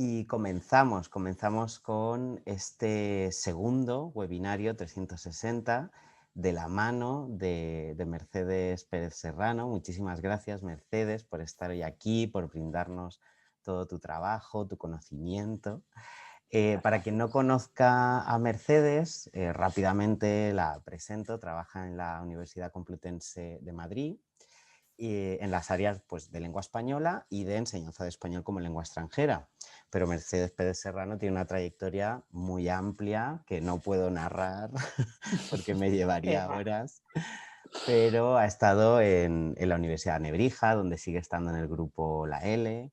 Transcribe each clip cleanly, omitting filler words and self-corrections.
Y comenzamos con este segundo webinario 360 de la mano de Mercedes Pérez Serrano. Muchísimas gracias, Mercedes, por estar hoy aquí, por brindarnos todo tu trabajo, tu conocimiento. Para quien no conozca a Mercedes, rápidamente la presento. Trabaja en la Universidad Complutense de Madrid, en las áreas pues, de lengua española y de enseñanza de español como lengua extranjera. Pero Mercedes Pérez Serrano tiene una trayectoria muy amplia que no puedo narrar porque me Qué llevaría va. horas, pero ha estado en la Universidad de Nebrija, donde sigue estando en el grupo La L,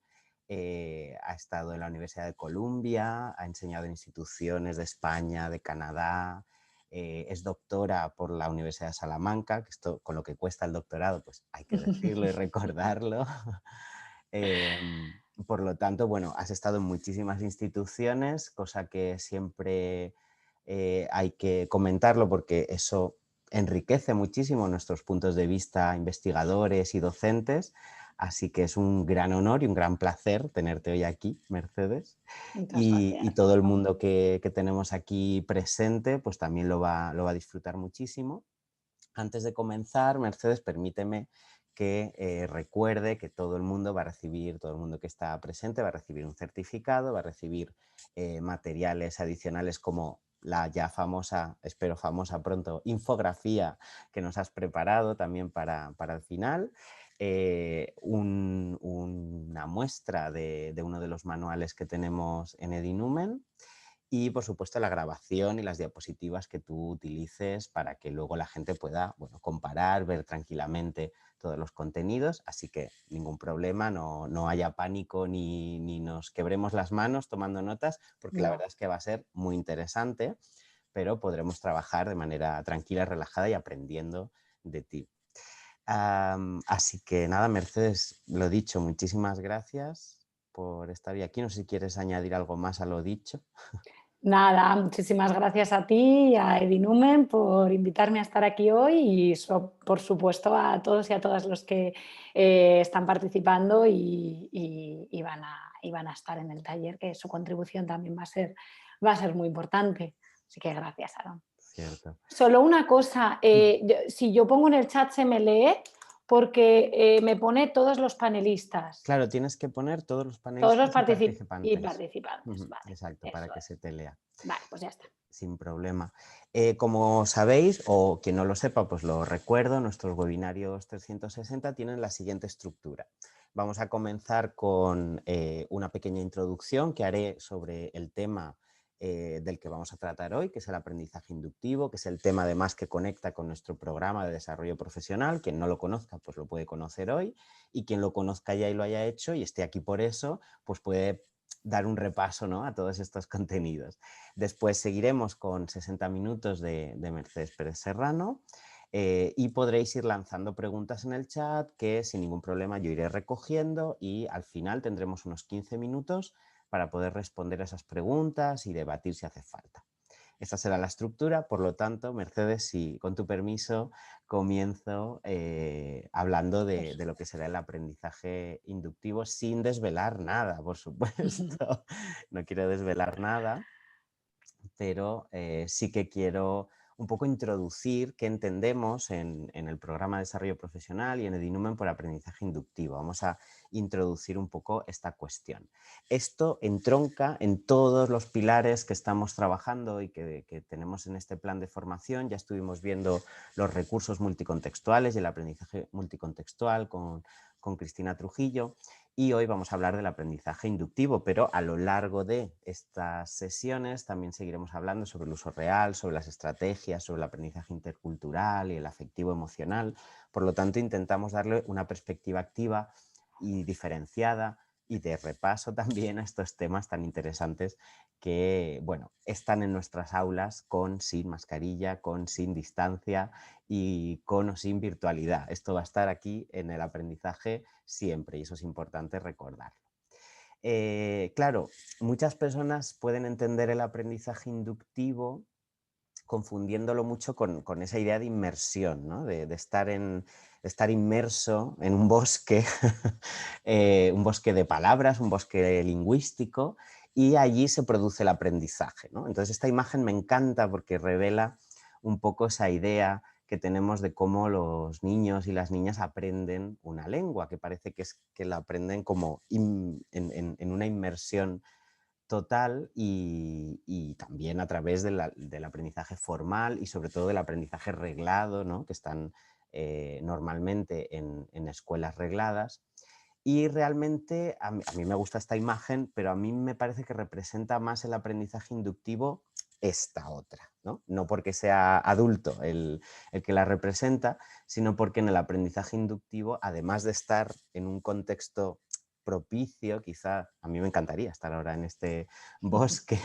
ha estado en la Universidad de Columbia, ha enseñado en instituciones de España, de Canadá, es doctora por la Universidad de Salamanca, que esto con lo que cuesta el doctorado, pues hay que decirlo y recordarlo. Por lo tanto, bueno, has estado en muchísimas instituciones, cosa que siempre hay que comentarlo porque eso enriquece muchísimo nuestros puntos de vista investigadores y docentes, así que es un gran honor y un gran placer tenerte hoy aquí, Mercedes. Muchas Y gracias. todo el mundo que tenemos aquí presente, pues también lo va a disfrutar muchísimo. Antes de comenzar, Mercedes, permíteme que recuerde que todo el mundo va a recibir, todo el mundo que está presente va a recibir un certificado, va a recibir materiales adicionales como la ya famosa, espero famosa pronto, infografía que nos has preparado también para el final, una muestra de uno de los manuales que tenemos en Edinumen y, por supuesto, la grabación y las diapositivas que tú utilices para que luego la gente pueda, bueno, comparar, ver tranquilamente todos los contenidos. Así que ningún problema, no haya pánico ni nos quebremos las manos tomando notas, porque la No. verdad es que va a ser muy interesante, pero podremos trabajar de manera tranquila, relajada y aprendiendo de ti. Así que nada, Mercedes, lo dicho, muchísimas gracias por estar hoy aquí. No sé si quieres añadir algo más a lo dicho. Nada, muchísimas gracias a ti y a Edinumen por invitarme a estar aquí hoy y por supuesto a todos y a todas los que están participando y van a estar en el taller, que su contribución también va a ser muy importante. Así que gracias, Aaron. Cierto. Solo una cosa, si yo pongo en el chat se me lee porque me pone todos los panelistas, Claro, tienes que poner todos los todos los panelistas y participantes. participantes, Ujú, vale, exacto, para eso que se es. te lea Vale, pues ya está. sin problema. Como sabéis, o quien no lo sepa, pues lo recuerdo, nuestros webinarios 360 tienen la siguiente estructura. Vamos a comenzar con una pequeña introducción que haré sobre el tema del que vamos a tratar hoy, que es el aprendizaje inductivo, que es el tema además que conecta con nuestro programa de desarrollo profesional. Quien no lo conozca, pues lo puede conocer hoy, y quien lo conozca ya y lo haya hecho y esté aquí por eso, pues puede dar un repaso, ¿no?, a todos estos contenidos. Después seguiremos con 60 minutos de Mercedes Pérez Serrano y podréis ir lanzando preguntas en el chat que sin ningún problema yo iré recogiendo, y al final tendremos unos 15 minutos para poder responder a esas preguntas y debatir si hace falta. Esta será la estructura, por lo tanto, Mercedes, si con tu permiso comienzo hablando Pues, de lo que será el aprendizaje inductivo sin desvelar nada, por supuesto. No quiero desvelar nada, pero sí que quiero un poco introducir qué entendemos en el programa de desarrollo profesional y en Edinumen por aprendizaje inductivo. Vamos a introducir un poco esta cuestión. Esto entronca en todos los pilares que estamos trabajando y que tenemos en este plan de formación. Ya estuvimos viendo los recursos multicontextuales y el aprendizaje multicontextual con Cristina Trujillo. Y hoy vamos a hablar del aprendizaje inductivo, pero a lo largo de estas sesiones también seguiremos hablando sobre el uso real, sobre las estrategias, sobre el aprendizaje intercultural y el afectivo emocional. Por lo tanto, intentamos darle una perspectiva activa y diferenciada y de repaso también a estos temas tan interesantes que, bueno, están en nuestras aulas con, sin mascarilla, con, sin distancia y con o sin virtualidad. Esto va a estar aquí en el aprendizaje siempre y eso es importante recordarlo. Claro, muchas personas pueden entender el aprendizaje inductivo confundiéndolo mucho con esa idea de inmersión, ¿no? De estar inmerso en un bosque, un bosque de palabras, un bosque lingüístico, y allí se produce el aprendizaje, ¿no? Entonces esta imagen me encanta porque revela un poco esa idea que tenemos de cómo los niños y las niñas aprenden una lengua, que parece que es que la aprenden como en una inmersión total y también a través del aprendizaje formal y sobre todo del aprendizaje reglado, ¿no? Que están normalmente en escuelas regladas. Y realmente a mí me gusta esta imagen, pero a mí me parece que representa más el aprendizaje inductivo esta otra, ¿no? No porque sea adulto el que la representa, sino porque en el aprendizaje inductivo, además de estar en un contexto propicio, quizá a mí me encantaría estar ahora en este bosque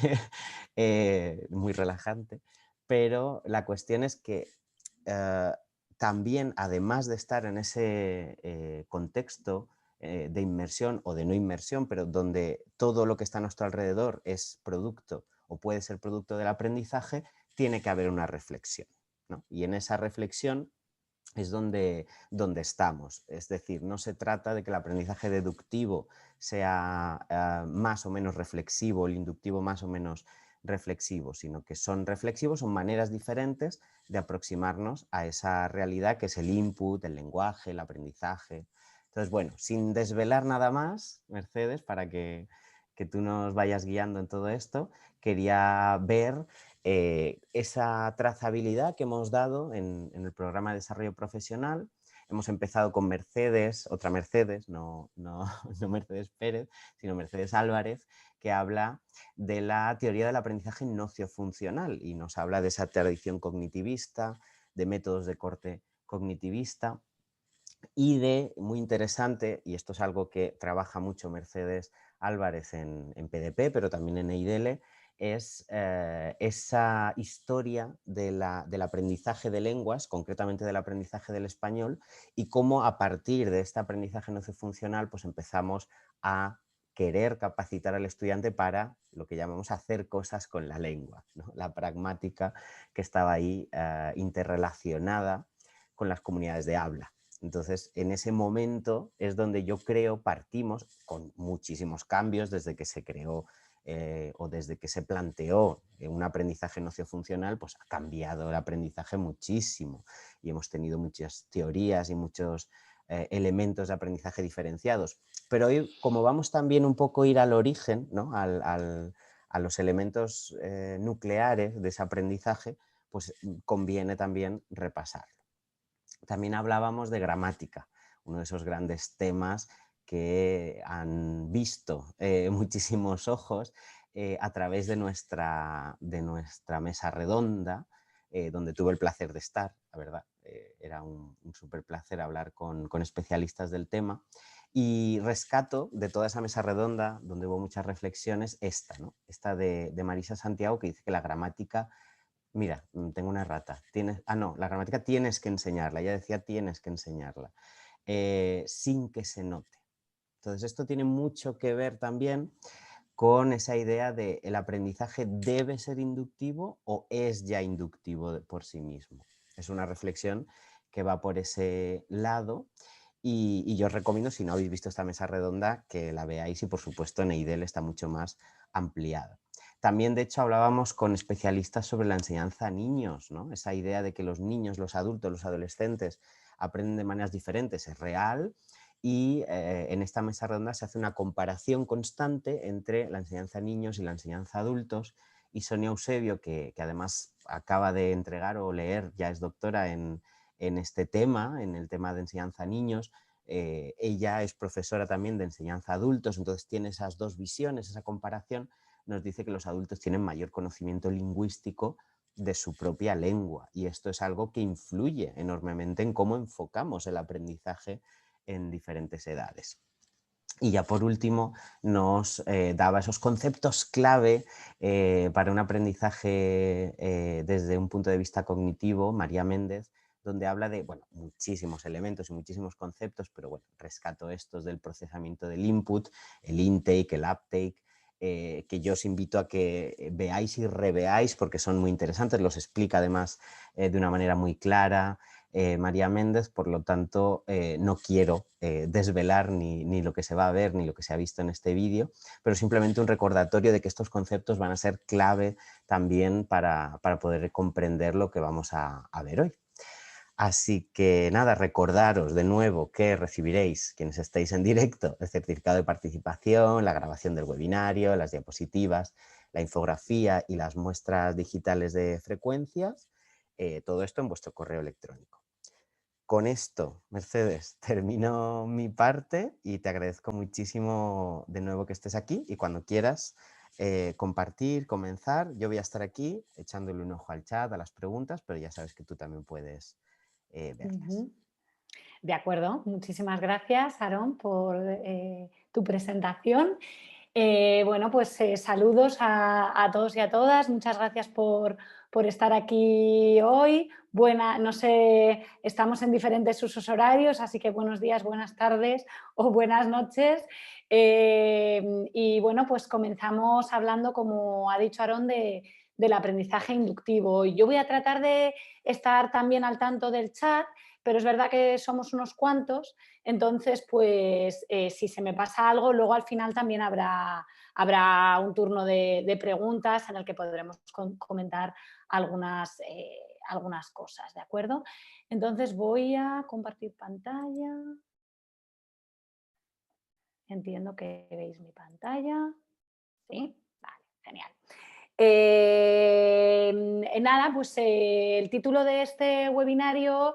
muy relajante, pero la cuestión es que eh, también, además de estar en ese contexto de inmersión o de no inmersión, pero donde todo lo que está a nuestro alrededor es producto o puede ser producto del aprendizaje, tiene que haber una reflexión, ¿no? Y en esa reflexión es donde estamos. Es decir, no se trata de que el aprendizaje deductivo sea más o menos reflexivo, el inductivo más o menos reflexivo, sino que son reflexivos, son maneras diferentes de aproximarnos a esa realidad que es el input, el lenguaje, el aprendizaje. Entonces, bueno, sin desvelar nada más, Mercedes, para que tú nos vayas guiando en todo esto, quería ver esa trazabilidad que hemos dado en el programa de desarrollo profesional. Hemos empezado con Mercedes, otra Mercedes, no Mercedes Pérez, sino Mercedes Álvarez, que habla de la teoría del aprendizaje nociofuncional y nos habla de esa tradición cognitivista, de métodos de corte cognitivista y de, muy interesante, y esto es algo que trabaja mucho Mercedes Álvarez en PDP, pero también en EIDL, es esa historia del aprendizaje de lenguas, concretamente del aprendizaje del español, y cómo a partir de este aprendizaje nociofuncional pues empezamos a querer capacitar al estudiante para lo que llamamos hacer cosas con la lengua, ¿no? La pragmática que estaba ahí interrelacionada con las comunidades de habla. Entonces, en ese momento es donde yo creo partimos con muchísimos cambios desde que se creó o desde que se planteó un aprendizaje nociofuncional, pues ha cambiado el aprendizaje muchísimo y hemos tenido muchas teorías y muchos elementos de aprendizaje diferenciados. Pero hoy, como vamos también un poco a ir al origen, ¿no? A los elementos nucleares de ese aprendizaje, pues conviene también repasarlo. También hablábamos de gramática, uno de esos grandes temas que han visto muchísimos ojos a través de nuestra mesa redonda, donde tuve el placer de estar, la verdad. Era un súper placer hablar con especialistas del tema. Y rescato de toda esa mesa redonda, donde hubo muchas reflexiones, esta, ¿no? Esta de Marisa Santiago, que dice que la gramática. Mira, tengo una errata. No, la gramática tienes que enseñarla. Ella decía tienes que enseñarla. Sin que se note. Entonces, esto tiene mucho que ver también con esa idea de el aprendizaje debe ser inductivo o es ya inductivo por sí mismo. Es una reflexión que va por ese lado y yo os recomiendo, si no habéis visto esta mesa redonda, que la veáis y por supuesto en EIDL está mucho más ampliada. También, de hecho, hablábamos con especialistas sobre la enseñanza a niños, ¿no? Esa idea de que los niños, los adultos, los adolescentes aprenden de maneras diferentes es real y en esta mesa redonda se hace una comparación constante entre la enseñanza a niños y la enseñanza a adultos y Sonia Eusebio, que además acaba de entregar o leer, ya es doctora en este tema, en el tema de enseñanza a niños. Ella es profesora también de enseñanza a adultos, entonces tiene esas dos visiones, esa comparación. Nos dice que los adultos tienen mayor conocimiento lingüístico de su propia lengua y esto es algo que influye enormemente en cómo enfocamos el aprendizaje en diferentes edades. Y ya por último nos daba esos conceptos clave para un aprendizaje desde un punto de vista cognitivo, María Méndez, donde habla de muchísimos elementos y muchísimos conceptos, pero rescato estos del procesamiento del input, el intake, el uptake, que yo os invito a que veáis y reveáis porque son muy interesantes, los explica además de una manera muy clara María Méndez, por lo tanto no quiero desvelar ni lo que se va a ver ni lo que se ha visto en este vídeo, pero simplemente un recordatorio de que estos conceptos van a ser clave también para poder comprender lo que vamos a ver hoy. Así que nada, recordaros de nuevo que recibiréis, quienes estéis en directo, el certificado de participación, la grabación del webinario, las diapositivas, la infografía y las muestras digitales de frecuencias, todo esto en vuestro correo electrónico. Con esto, Mercedes, termino mi parte y te agradezco muchísimo de nuevo que estés aquí y cuando quieras compartir, comenzar, yo voy a estar aquí echándole un ojo al chat, a las preguntas, pero ya sabes que tú también puedes verlas. De acuerdo, muchísimas gracias, Aarón, por tu presentación. Bueno, pues saludos a todos y a todas. Muchas gracias por estar aquí hoy. No sé, estamos en diferentes usos horarios, así que buenos días, buenas tardes o buenas noches. Y bueno, pues comenzamos hablando, como ha dicho Aarón, del aprendizaje inductivo. Yo voy a tratar de estar también al tanto del chat, pero es verdad que somos unos cuantos, entonces pues si se me pasa algo, luego al final también habrá un turno de preguntas en el que podremos comentar algunas cosas, ¿de acuerdo? Entonces voy a compartir pantalla. Entiendo que veis mi pantalla. ¿Sí? Vale, genial. Nada, pues el título de este webinario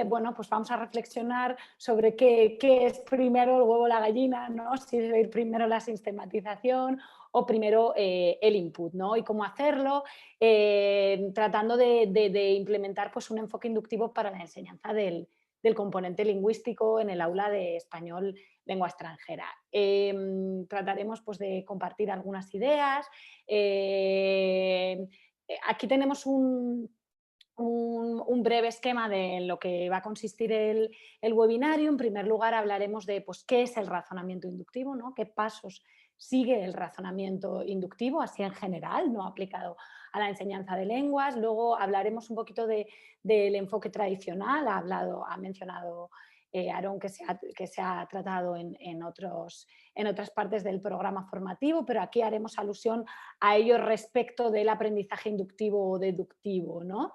bueno, pues vamos a reflexionar sobre qué es primero el huevo o la gallina, ¿no? Si debe ir primero la sistematización o primero el input, ¿no? Y cómo hacerlo, tratando de implementar pues, un enfoque inductivo para la enseñanza del componente lingüístico en el aula de español lengua extranjera. Trataremos pues, de compartir algunas ideas. Aquí tenemos un breve esquema de lo que va a consistir el webinario. En primer lugar, hablaremos de pues, qué es el razonamiento inductivo, ¿no? Qué pasos sigue el razonamiento inductivo, así en general, no aplicado a la enseñanza de lenguas. Luego hablaremos un poquito del enfoque tradicional. Ha mencionado Aarón que se ha tratado en otras partes del programa formativo, pero aquí haremos alusión a ello respecto del aprendizaje inductivo o deductivo, ¿no?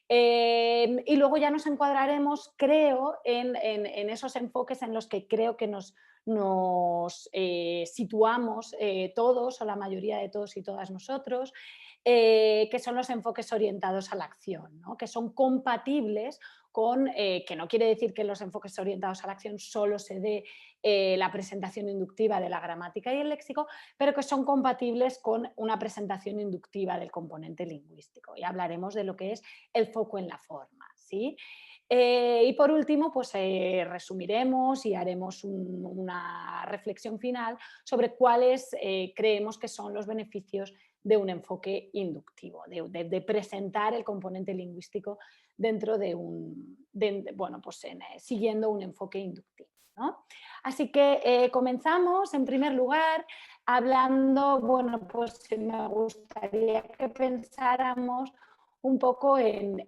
Y luego ya nos encuadraremos, creo, en esos enfoques en los que creo que nos situamos todos o la mayoría de todos y todas nosotros, que son los enfoques orientados a la acción, ¿no? Que son compatibles con, que no quiere decir que en los enfoques orientados a la acción solo se dé la presentación inductiva de la gramática y el léxico, pero que son compatibles con una presentación inductiva del componente lingüístico. Y hablaremos de lo que es el foco en la forma, ¿sí? Y por último, pues resumiremos y haremos una reflexión final sobre cuáles creemos que son los beneficios de un enfoque inductivo, de presentar el componente lingüístico dentro bueno, pues siguiendo un enfoque inductivo, ¿no? Así que comenzamos, en primer lugar, hablando, bueno, pues me gustaría que pensáramos un poco en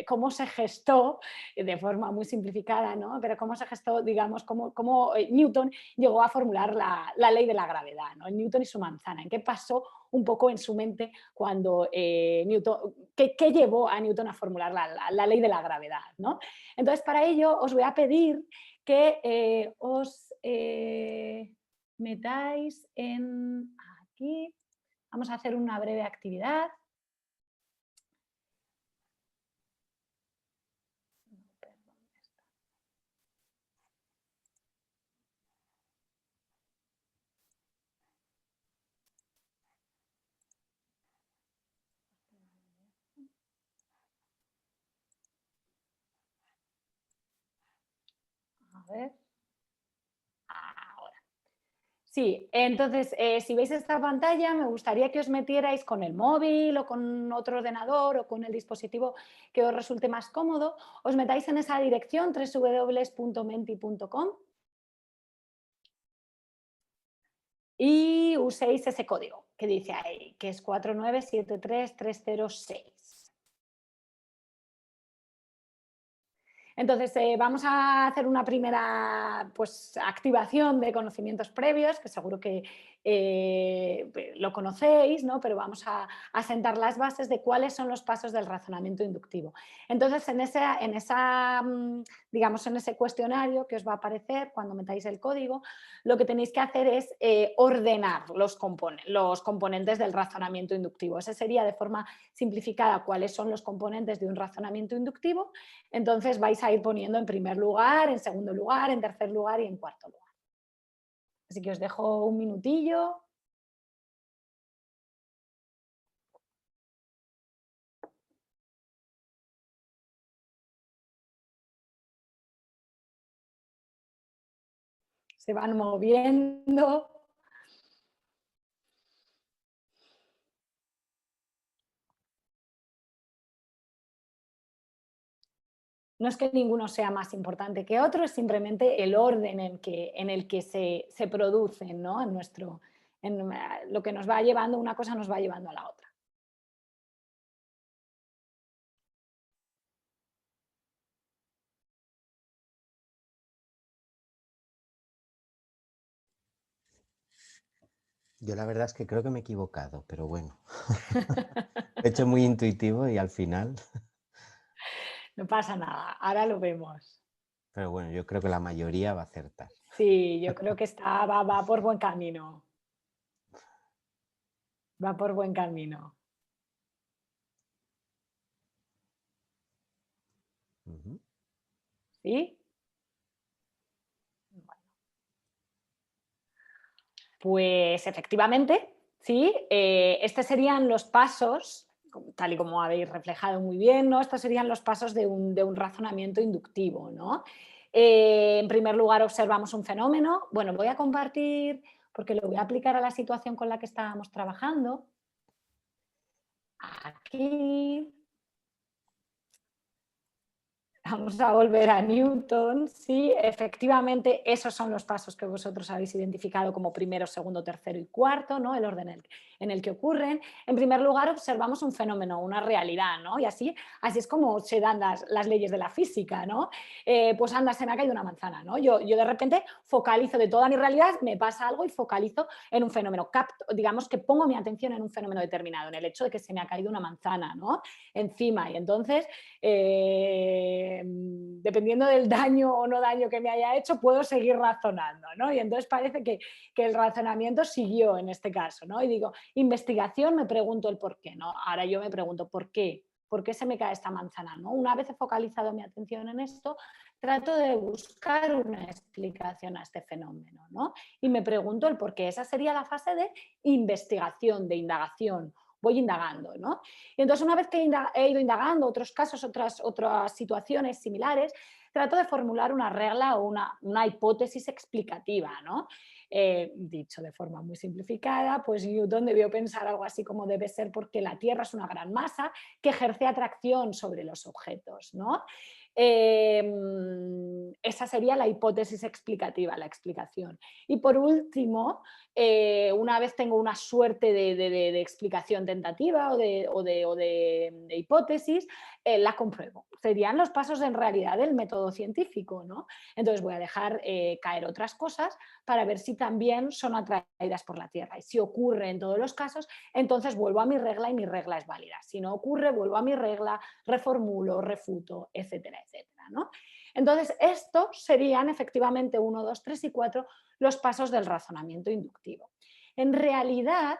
cómo se gestó, de forma muy simplificada, ¿no? Pero cómo se gestó, digamos, cómo Newton llegó a formular la ley de la gravedad, ¿no? Newton y su manzana, en qué pasó un poco en su mente cuando Newton, qué llevó a Newton a formular la ley de la gravedad, ¿no? Entonces, para ello os voy a pedir que os metáis en aquí. Vamos a hacer una breve actividad. A ver. Ahora. Sí, entonces, si veis esta pantalla, me gustaría que os metierais con el móvil o con otro ordenador o con el dispositivo que os resulte más cómodo. Os metáis en esa dirección, www.menti.com. y uséis ese código que dice ahí, que es 4973306. Entonces, vamos a hacer una primera pues, activación de conocimientos previos, que seguro que lo conocéis, ¿no? Pero vamos a sentar las bases de cuáles son los pasos del razonamiento inductivo. Entonces, digamos, en ese cuestionario que os va a aparecer cuando metáis el código, lo que tenéis que hacer es ordenar los componentes del razonamiento inductivo. Ese sería de forma simplificada cuáles son los componentes de un razonamiento inductivo. Entonces vais a ir poniendo en primer lugar, en segundo lugar, en tercer lugar y en cuarto lugar. Así que os dejo un minutillo. Se van moviendo. No es que ninguno sea más importante que otro, es simplemente el orden en el que se producen, ¿no? Lo que nos va llevando, una cosa nos va llevando a la otra. Yo la verdad es que creo que me he equivocado, pero bueno, he hecho muy intuitivo y al final, No pasa nada, ahora lo vemos. pero bueno, yo creo que la mayoría va a acertar. Sí, yo creo que va por buen camino. Va por buen camino. Ujú. ¿Sí? Pues efectivamente, sí, estos serían los pasos, tal y como habéis reflejado muy bien, ¿no? Estos serían los pasos de un razonamiento inductivo, ¿no? En primer lugar, observamos un fenómeno. Bueno, voy a compartir, porque lo voy a aplicar a la situación con la que estábamos trabajando. Aquí. Vamos a volver a Newton, sí, efectivamente esos son los pasos que vosotros habéis identificado como primero, segundo, tercero y cuarto, ¿no? El orden en el que ocurren. En primer lugar, observamos un fenómeno, una realidad, ¿no? Y así es como se dan las leyes de la física, ¿no? Pues anda, se me ha caído una manzana, ¿no? Yo de repente focalizo de toda mi realidad, me pasa algo y focalizo en un fenómeno, digamos que pongo mi atención en un fenómeno determinado, en el hecho de que se me ha caído una manzana, ¿no? Encima, y entonces dependiendo del daño o no daño que me haya hecho, puedo seguir razonando, ¿no? Y entonces parece que el razonamiento siguió en este caso, ¿no? Y digo, investigación, me pregunto el por qué, ¿no? Ahora yo me pregunto, ¿por qué? ¿Por qué se me cae esta manzana? ¿No? Una vez he focalizado mi atención en esto, trato de buscar una explicación a este fenómeno, ¿no? Y me pregunto el por qué. Esa sería la fase de investigación, de indagación. Voy indagando, ¿no? Y entonces, una vez que he ido indagando otros casos, otras situaciones similares, trato de formular una regla o una hipótesis explicativa, ¿no? Dicho de forma muy simplificada, pues Newton debió pensar algo así como debe ser porque la Tierra es una gran masa que ejerce atracción sobre los objetos, ¿no? Esa sería la hipótesis explicativa, la explicación. Y por último, una vez tengo una suerte de explicación tentativa o de hipótesis, la compruebo. Serían los pasos en realidad del método científico, ¿no? Entonces voy a dejar caer otras cosas para ver si también son atraídas por la Tierra. Y si ocurre en todos los casos, entonces vuelvo a mi regla y mi regla es válida. Si no ocurre, vuelvo a mi regla, reformulo, refuto, etcétera, etcétera, ¿no? Entonces, estos serían efectivamente 1, 2, 3 y 4 los pasos del razonamiento inductivo. En realidad,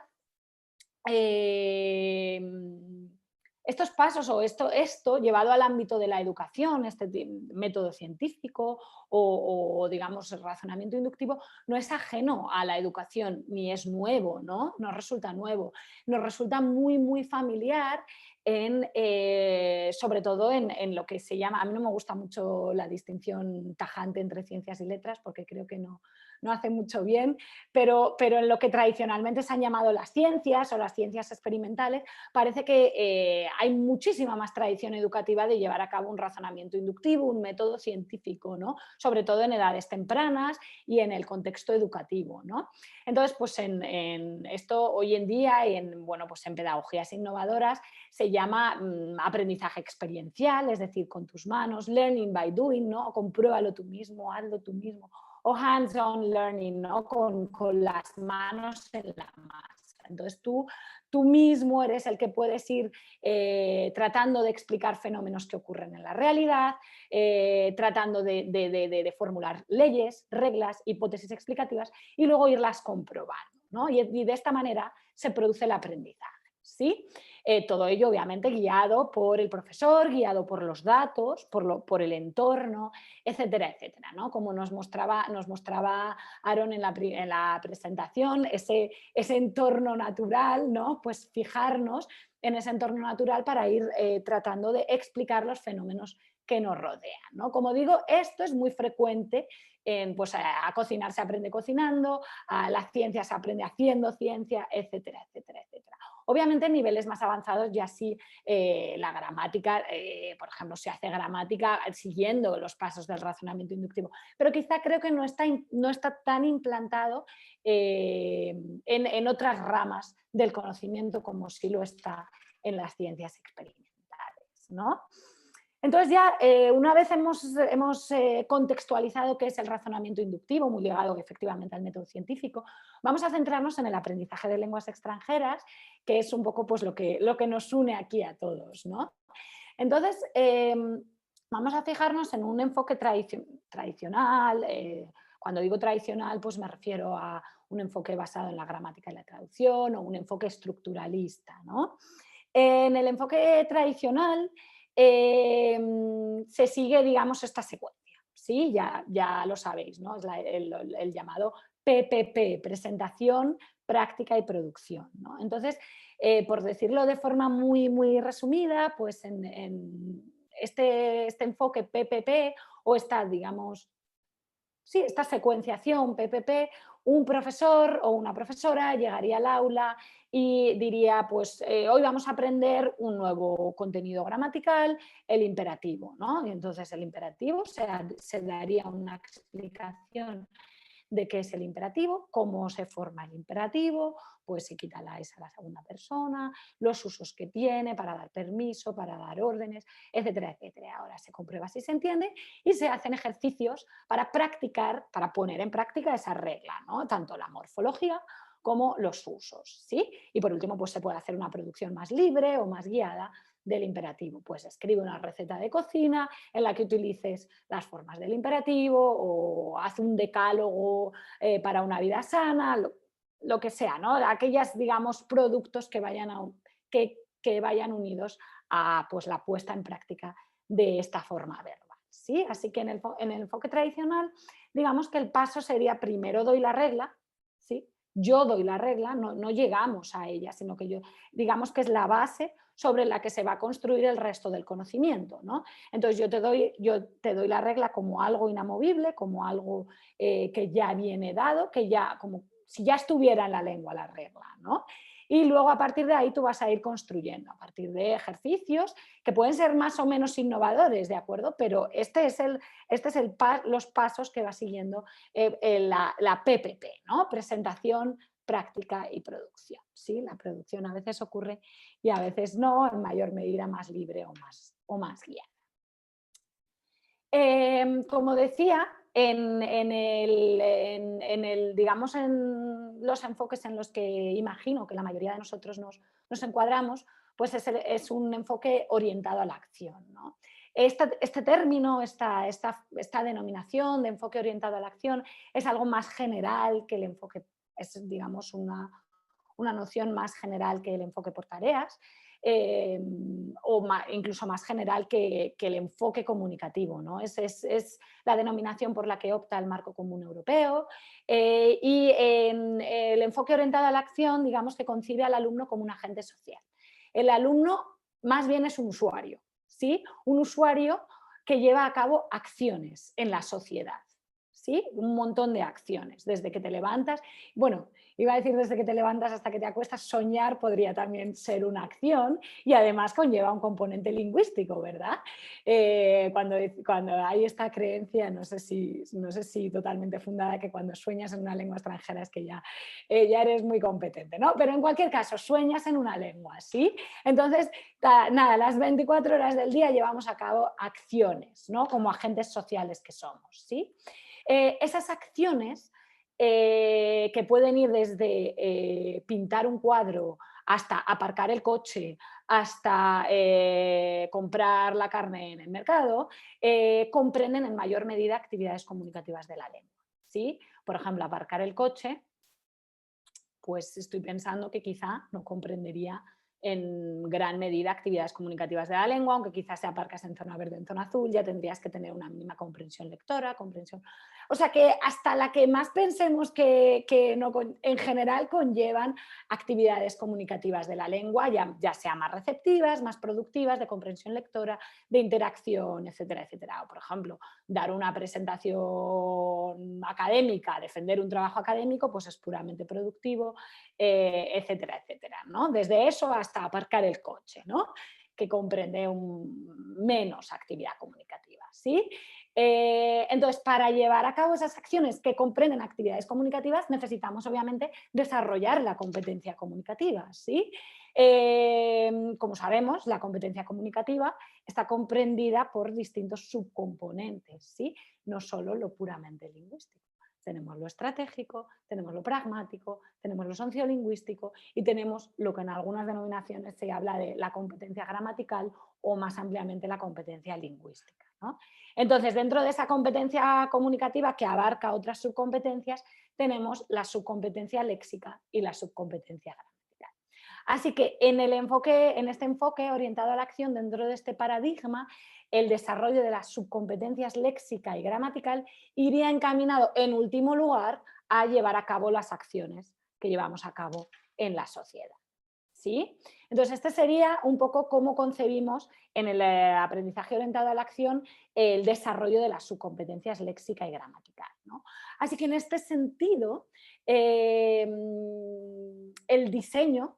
estos pasos o esto llevado al ámbito de la educación, este método científico o, digamos el razonamiento inductivo, no es ajeno a la educación ni es nuevo, ¿no? Nos resulta nuevo, nos resulta muy, muy familiar sobre todo en lo que se llama, a mí no me gusta mucho la distinción tajante entre ciencias y letras porque creo que no hace mucho bien, pero en lo que tradicionalmente se han llamado las ciencias o las ciencias experimentales, parece que hay muchísima más tradición educativa de llevar a cabo un razonamiento inductivo, un método científico, ¿no? Sobre todo en edades tempranas y en el contexto educativo, ¿no? Entonces, pues en esto hoy en día, bueno, pues en pedagogías innovadoras, se llama aprendizaje experiencial, es decir, con tus manos, learning by doing, ¿no? Compruébalo tú mismo, hazlo tú mismo, o hands-on learning, ¿no? Con las manos en la masa. Entonces tú mismo eres el que puedes ir tratando de explicar fenómenos que ocurren en la realidad, tratando de formular leyes, reglas, hipótesis explicativas y luego irlas comprobando, ¿no? Y de esta manera se produce el aprendizaje, ¿sí? Todo ello obviamente guiado por el profesor, guiado por los datos, por el entorno, etcétera, etcétera, ¿no? Como nos mostraba Aaron en la presentación, ese entorno natural, ¿no? Pues fijarnos en ese entorno natural para ir tratando de explicar los fenómenos que nos rodean, ¿no? Como digo, esto es muy frecuente pues a cocinar se aprende cocinando, a la ciencia se aprende haciendo ciencia, etcétera, etcétera, etcétera. Obviamente en niveles más avanzados ya sí la gramática, por ejemplo, se hace gramática siguiendo los pasos del razonamiento inductivo, pero quizá creo que no está tan implantado en otras ramas del conocimiento como sí lo está en las ciencias experimentales, ¿no? Entonces ya una vez hemos contextualizado qué es el razonamiento inductivo, muy ligado efectivamente al método científico, vamos a centrarnos en el aprendizaje de lenguas extranjeras, que es un poco pues, lo que nos une aquí a todos, ¿no? Entonces, vamos a fijarnos en un enfoque tradicional. Cuando digo tradicional, pues me refiero a un enfoque basado en la gramática y la traducción o un enfoque estructuralista, ¿no? En el enfoque tradicional se sigue, digamos, esta secuencia, ¿sí? Ya lo sabéis, ¿no? Es el llamado PPP, presentación, práctica y producción, ¿no? Entonces, por decirlo de forma muy, muy resumida, pues en este enfoque PPP o esta, digamos, sí, esta secuenciación PPP, un profesor o una profesora llegaría al aula y diría, pues hoy vamos a aprender un nuevo contenido gramatical, el imperativo, ¿no? Y entonces el imperativo se daría una explicación de qué es el imperativo, cómo se forma el imperativo, pues se quita la S a la segunda persona, los usos que tiene para dar permiso, para dar órdenes, etcétera, etcétera. Ahora se comprueba si se entiende y se hacen ejercicios para practicar, para poner en práctica esa regla, ¿no? Tanto la morfología como los usos, ¿sí? Y por último, pues se puede hacer una producción más libre o más guiada del imperativo. Pues escribe una receta de cocina en la que utilices las formas del imperativo o haz un decálogo para una vida sana, lo que sea, ¿no? Aquellas, digamos, productos que vayan unidos a pues, la puesta en práctica de esta forma verbal, ¿sí? Así que en el enfoque tradicional, digamos que el paso sería primero doy la regla, ¿sí? Yo doy la regla, no llegamos a ella, sino que digamos que es la base sobre la que se va a construir el resto del conocimiento, ¿no? Entonces yo te doy la regla como algo inamovible, como algo que ya viene dado, que ya como si ya estuviera en la lengua la regla, ¿no? Y luego a partir de ahí tú vas a ir construyendo, a partir de ejercicios que pueden ser más o menos innovadores, ¿de acuerdo? Pero este es los pasos que va siguiendo la PPP, ¿no? Presentación, práctica y producción, ¿sí? La producción a veces ocurre y a veces no, en mayor medida más libre o más guiada. Como decía, digamos, en los enfoques en los que imagino que la mayoría de nosotros nos encuadramos, pues es un enfoque orientado a la acción, ¿no? Este término, esta denominación de enfoque orientado a la acción es algo más general que el enfoque, es digamos una noción más general que el enfoque por tareas. Incluso más general que el enfoque comunicativo, ¿no? Es la denominación por la que opta el Marco Común Europeo y el enfoque orientado a la acción, digamos que concibe al alumno como un agente social. El alumno más bien es un usuario, ¿sí? Un usuario que lleva a cabo acciones en la sociedad, ¿sí? Un montón de acciones, desde que te levantas, bueno, iba a decir desde que te levantas hasta que te acuestas, soñar podría también ser una acción y además conlleva un componente lingüístico, ¿verdad? Cuando hay esta creencia, no sé si totalmente fundada, que cuando sueñas en una lengua extranjera es que ya eres muy competente, ¿no? Pero en cualquier caso, sueñas en una lengua, ¿sí? Entonces, nada, las 24 horas del día llevamos a cabo acciones, ¿no? Como agentes sociales que somos, ¿sí? Esas acciones que pueden ir desde pintar un cuadro hasta aparcar el coche, hasta comprar la carne en el mercado, comprenden en mayor medida actividades comunicativas de la lengua, ¿sí? Por ejemplo, aparcar el coche, pues estoy pensando que quizá no comprendería en gran medida actividades comunicativas de la lengua, aunque quizás si aparcas en zona verde, en zona azul, ya tendrías que tener una mínima comprensión lectora, comprensión... O sea que hasta la que más pensemos que no, en general conllevan actividades comunicativas de la lengua, ya sea más receptivas, más productivas, de comprensión lectora, de interacción, etcétera, etcétera. O, por ejemplo, dar una presentación académica, defender un trabajo académico, pues es puramente productivo, etcétera, etcétera, ¿no? Desde eso hasta aparcar el coche, ¿no? Que comprende menos actividad comunicativa, ¿sí? Entonces, para llevar a cabo esas acciones que comprenden actividades comunicativas, necesitamos obviamente desarrollar la competencia comunicativa, ¿sí? Como sabemos, la competencia comunicativa está comprendida por distintos subcomponentes, ¿sí? No solo lo puramente lingüístico. Tenemos lo estratégico, tenemos lo pragmático, tenemos lo sociolingüístico y tenemos lo que en algunas denominaciones se habla de la competencia gramatical o más ampliamente la competencia lingüística, ¿no? Entonces, dentro de esa competencia comunicativa que abarca otras subcompetencias, tenemos la subcompetencia léxica y la subcompetencia gramatical. Así que en este enfoque orientado a la acción, dentro de este paradigma, el desarrollo de las subcompetencias léxica y gramatical iría encaminado, en último lugar, a llevar a cabo las acciones que llevamos a cabo en la sociedad. ¿Sí? Entonces, este sería un poco cómo concebimos en el aprendizaje orientado a la acción el desarrollo de las subcompetencias léxica y gramatical, ¿no? Así que en este sentido, el diseño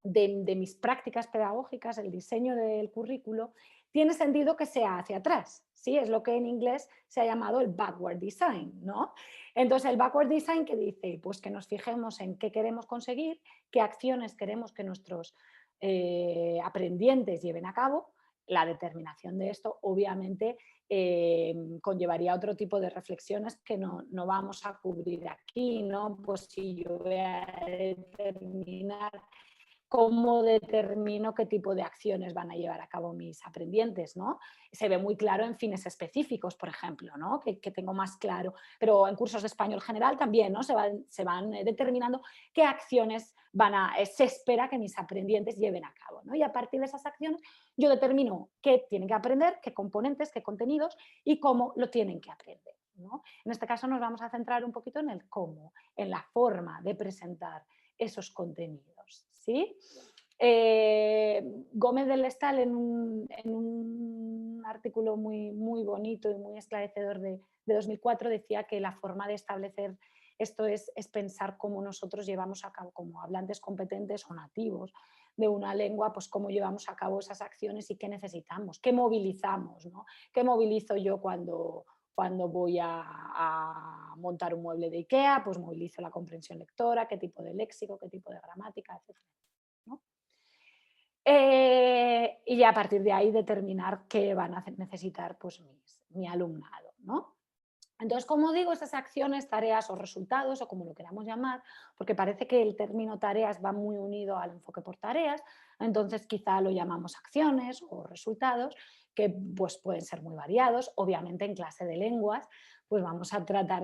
de mis prácticas pedagógicas, el diseño del currículo, tiene sentido que sea hacia atrás, ¿sí? Es lo que en inglés se ha llamado el backward design, ¿no? Entonces, el backward design, que dice, pues que nos fijemos en qué queremos conseguir, qué acciones queremos que nuestros aprendientes lleven a cabo. La determinación de esto, obviamente, conllevaría otro tipo de reflexiones que no vamos a cubrir aquí, ¿no? Pues si yo voy a determinar cómo determino qué tipo de acciones van a llevar a cabo mis aprendientes, ¿no? Se ve muy claro en fines específicos, por ejemplo, ¿no? Que tengo más claro, pero en cursos de español general también, ¿no? Se van determinando qué acciones se espera que mis aprendientes lleven a cabo, ¿no? Y a partir de esas acciones yo determino qué tienen que aprender, qué componentes, qué contenidos y cómo lo tienen que aprender, ¿no? En este caso nos vamos a centrar un poquito en el cómo, en la forma de presentar esos contenidos, ¿sí? Gómez del Estal en un artículo muy, muy bonito y muy esclarecedor de 2004 decía que la forma de establecer esto es pensar cómo nosotros llevamos a cabo, como hablantes competentes o nativos de una lengua, pues cómo llevamos a cabo esas acciones y qué necesitamos, qué movilizamos, ¿no? ¿Qué movilizo yo cuando voy a montar un mueble de IKEA? Pues movilizo la comprensión lectora, qué tipo de léxico, qué tipo de gramática, etc., ¿no? Y a partir de ahí determinar qué van a necesitar pues, mi alumnado, ¿no? Entonces, como digo, esas acciones, tareas o resultados, o como lo queramos llamar, porque parece que el término tareas va muy unido al enfoque por tareas, entonces quizá lo llamamos acciones o resultados, que pues, pueden ser muy variados. Obviamente en clase de lenguas pues vamos a tratar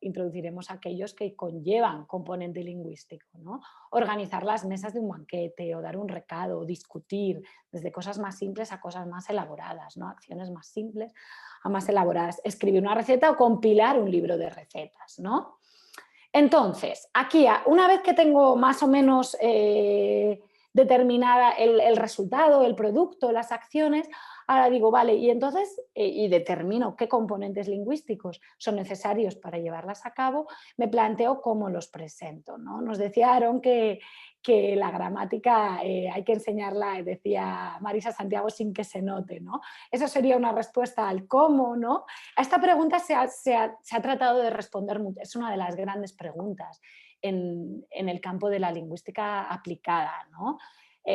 introduciremos aquellos que conllevan componente lingüístico, ¿no? Organizar las mesas de un banquete o dar un recado, o discutir, desde cosas más simples a cosas más elaboradas, ¿no? Acciones más simples a más elaboradas, escribir una receta o compilar un libro de recetas, ¿no? Entonces, aquí, una vez que tengo más o menos determinada el resultado, el producto, las acciones, Ahora digo, vale, y entonces, y determino qué componentes lingüísticos son necesarios para llevarlas a cabo, me planteo cómo los presento, ¿no? Nos decía Aaron que la gramática hay que enseñarla, decía Marisa Santiago, sin que se note, ¿no? Eso sería una respuesta al cómo, ¿no? A esta pregunta se ha tratado de responder mucho, es una de las grandes preguntas en el campo de la lingüística aplicada, ¿no?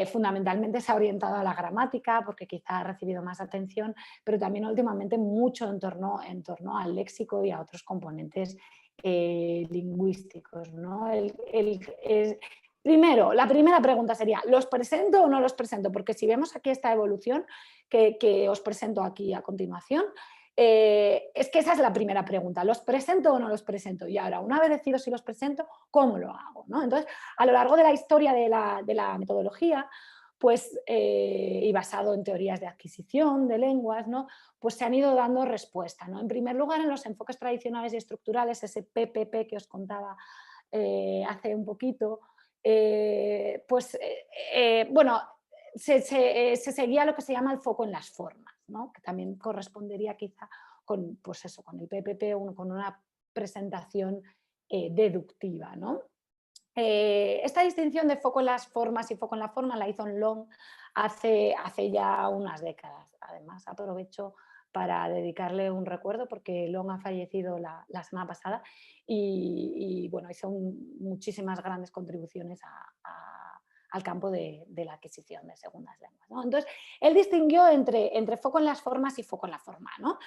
Fundamentalmente se ha orientado a la gramática porque quizá ha recibido más atención, pero también últimamente mucho en torno al léxico y a otros componentes lingüísticos, ¿no? Primero, la primera pregunta sería, ¿los presento o no los presento? Porque si vemos aquí esta evolución que os presento aquí a continuación, es que esa es la primera pregunta, ¿los presento o no los presento? Y ahora, una vez decidido si los presento, ¿cómo lo hago? ¿No? Entonces, a lo largo de la historia de la metodología, pues, y basado en teorías de adquisición de lenguas, ¿no? Pues se han ido dando respuesta, ¿no? En primer lugar, en los enfoques tradicionales y estructurales, ese PPP que os contaba hace un poquito, bueno, se seguía lo que se llama el foco en las formas, ¿no? Que también correspondería quizá con, pues eso, con el PPP o con una presentación deductiva, ¿no? Esta distinción de foco en las formas y foco en la forma la hizo Long hace ya unas décadas. Además, aprovecho para dedicarle un recuerdo porque Long ha fallecido la semana pasada y bueno, hizo muchísimas grandes contribuciones al campo de la adquisición de segundas lenguas, ¿no? Entonces, él distinguió entre foco en las formas y foco en la forma, ¿no?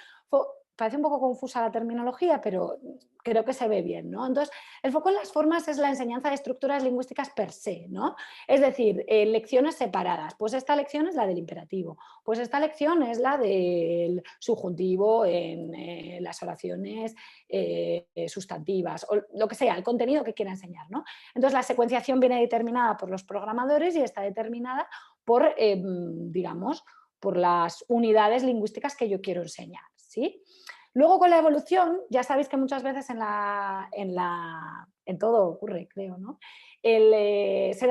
Parece un poco confusa la terminología, pero creo que se ve bien, ¿no? Entonces, el foco en las formas es la enseñanza de estructuras lingüísticas per se, ¿no? Es decir, lecciones separadas. Pues esta lección es la del imperativo, pues esta lección es la del subjuntivo en las oraciones sustantivas, o lo que sea, el contenido que quiera enseñar, ¿no? Entonces, la secuenciación viene determinada por los programadores y está determinada por, digamos, por las unidades lingüísticas que yo quiero enseñar, ¿sí? Luego con la evolución, ya sabéis que muchas veces en todo ocurre, creo, ¿no? Se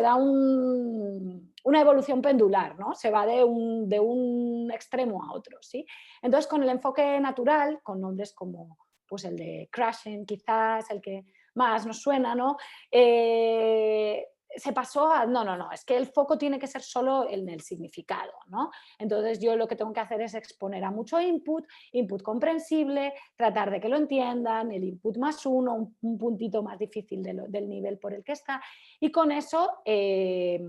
da una evolución pendular, ¿no? Se va de un extremo a otro, ¿sí? Entonces, con el enfoque natural, con nombres como pues, el de Krashen, quizás, el que más nos suena, ¿no? Se pasó a, no, es que el foco tiene que ser solo en el significado, ¿no? Entonces yo lo que tengo que hacer es exponer a mucho input comprensible, tratar de que lo entiendan, el input más uno, un puntito más difícil del nivel por el que está, y con eso se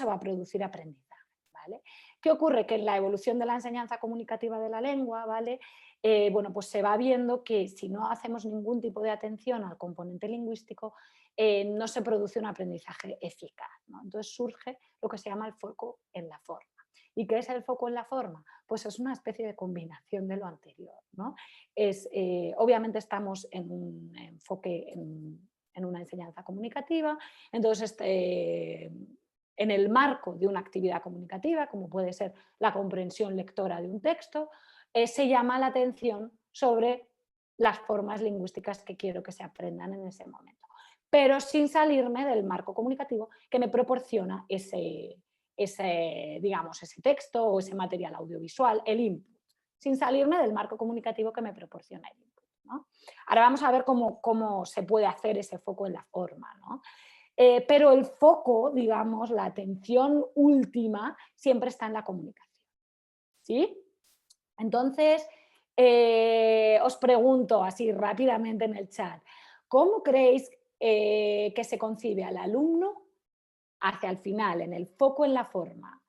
va a producir aprendizaje, ¿vale? ¿Qué ocurre? Que en la evolución de la enseñanza comunicativa de la lengua, ¿vale? Bueno, pues se va viendo que si no hacemos ningún tipo de atención al componente lingüístico, no se produce un aprendizaje eficaz, ¿no? Entonces surge lo que se llama el foco en la forma. ¿Y qué es el foco en la forma? Pues es una especie de combinación de lo anterior, ¿no? Obviamente estamos en un enfoque, en una enseñanza comunicativa, entonces en el marco de una actividad comunicativa, como puede ser la comprensión lectora de un texto, se llama la atención sobre las formas lingüísticas que quiero que se aprendan en ese momento, pero sin salirme del marco comunicativo que me proporciona ese texto o ese material audiovisual, el input, sin salirme del marco comunicativo que me proporciona el input, ¿no? Ahora vamos a ver cómo se puede hacer ese foco en la forma, ¿no? Pero el foco, digamos, la atención última, siempre está en la comunicación, ¿sí? Entonces, os pregunto así rápidamente en el chat, ¿cómo creéis que se concibe al alumno hacia el final, en el foco en la forma?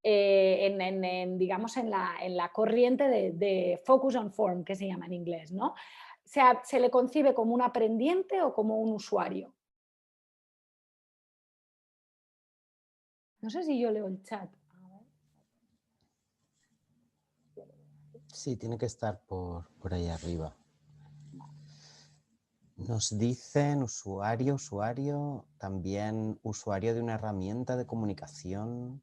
Digamos, en la corriente de focus on form, que se llama en inglés, ¿no? ¿Se le concibe como un aprendiente o como un usuario? No sé si yo leo el chat. Sí, tiene que estar por ahí arriba. Nos dicen usuario, también usuario de una herramienta de comunicación.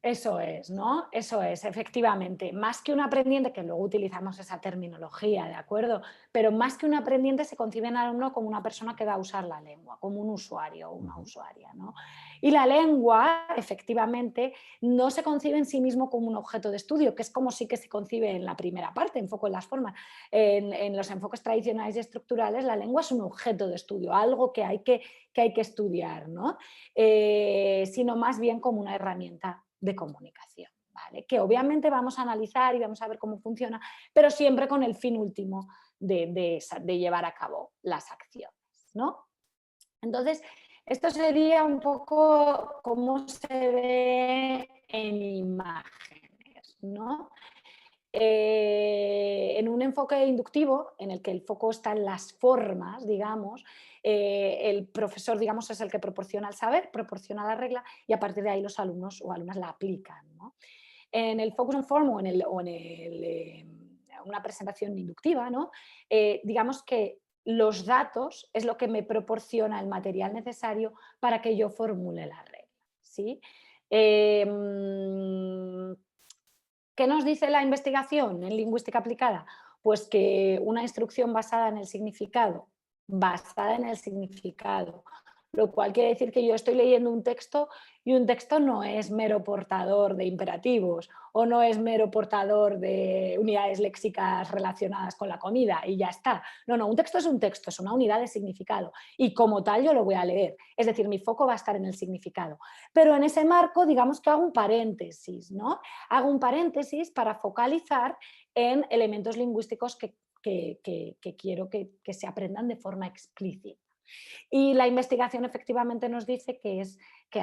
Eso es, ¿no? Eso es, efectivamente. Más que un aprendiente, que luego utilizamos esa terminología, ¿de acuerdo? Pero más que un aprendiente se concibe al alumno como una persona que va a usar la lengua, como un usuario o una Ujú, usuaria, ¿no? Y la lengua, efectivamente, no se concibe en sí mismo como un objeto de estudio, que es como sí que se concibe en la primera parte, enfoco en las formas. En los enfoques tradicionales y estructurales, la lengua es un objeto de estudio, algo que hay que estudiar, ¿no? Sino más bien como una herramienta de comunicación, ¿vale? Que obviamente vamos a analizar y vamos a ver cómo funciona, pero siempre con el fin último de llevar a cabo las acciones, ¿no? Entonces, esto sería un poco cómo se ve en imágenes, ¿no? En un enfoque inductivo, en el que el foco está en las formas, digamos, el profesor, digamos, es el que proporciona el saber, proporciona la regla y a partir de ahí los alumnos o alumnas la aplican, ¿no? En el focus on form una presentación inductiva, ¿no? Digamos que los datos es lo que me proporciona el material necesario para que yo formule la regla, ¿sí? Eh, ¿Qué nos dice la investigación en lingüística aplicada? Pues que una instrucción basada en el significado, lo cual quiere decir que yo estoy leyendo un texto y un texto no es mero portador de imperativos o no es mero portador de unidades léxicas relacionadas con la comida y ya está. No, no, un texto, es una unidad de significado y como tal yo lo voy a leer. Es decir, mi foco va a estar en el significado. Pero en ese marco, digamos que hago un paréntesis, ¿no? Hago un paréntesis para focalizar en elementos lingüísticos que quiero que se aprendan de forma explícita. Y la investigación efectivamente nos dice que es que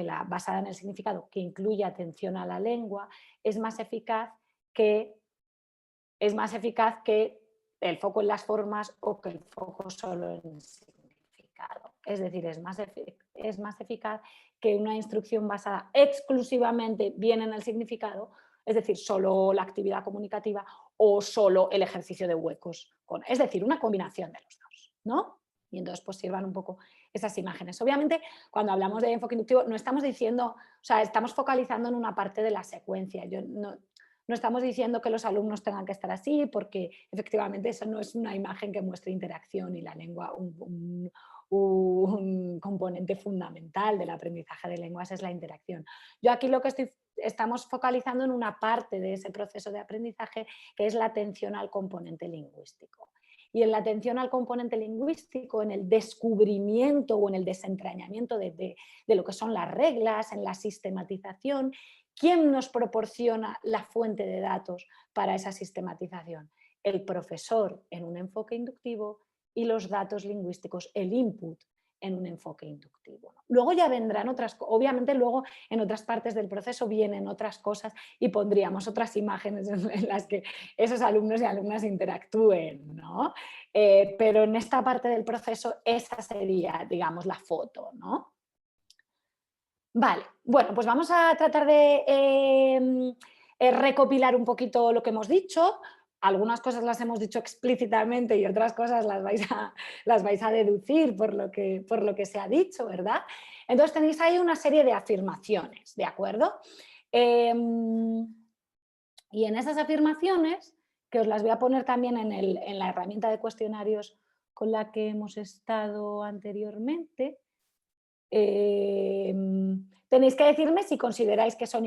la basada en el significado, que incluye atención a la lengua, es más eficaz que, es más eficaz que el foco en las formas o que el foco solo en el significado. Es decir, es más eficaz que una instrucción basada exclusivamente bien en el significado, es decir, solo la actividad comunicativa o solo el ejercicio de huecos. Es decir, una combinación de los dos, ¿no? Y entonces pues sirvan un poco esas imágenes. Obviamente, cuando hablamos de enfoque inductivo, no estamos diciendo, o sea, estamos focalizando en una parte de la secuencia. No estamos diciendo que los alumnos tengan que estar así, porque efectivamente eso no es una imagen que muestre interacción y la lengua, un componente fundamental del aprendizaje de lenguas es la interacción. Yo aquí estamos focalizando en una parte de ese proceso de aprendizaje que es la atención al componente lingüístico. Y en la atención al componente lingüístico, en el descubrimiento o en el desentrañamiento de lo que son las reglas, en la sistematización, ¿quién nos proporciona la fuente de datos para esa sistematización? El profesor en un enfoque inductivo y los datos lingüísticos, el input en un enfoque inductivo. Luego ya vendrán otras, obviamente luego en otras partes del proceso vienen otras cosas y pondríamos otras imágenes en las que esos alumnos y alumnas interactúen, ¿no? Pero en esta parte del proceso esa sería, digamos, la foto, ¿no? Vale, bueno, pues vamos a tratar de recopilar un poquito lo que hemos dicho. Algunas cosas las hemos dicho explícitamente y otras cosas las vais a deducir por lo que se ha dicho, ¿verdad? Entonces tenéis ahí una serie de afirmaciones, ¿de acuerdo? Y en esas afirmaciones, que os las voy a poner también en la herramienta de cuestionarios con la que hemos estado anteriormente, tenéis que decirme si consideráis que son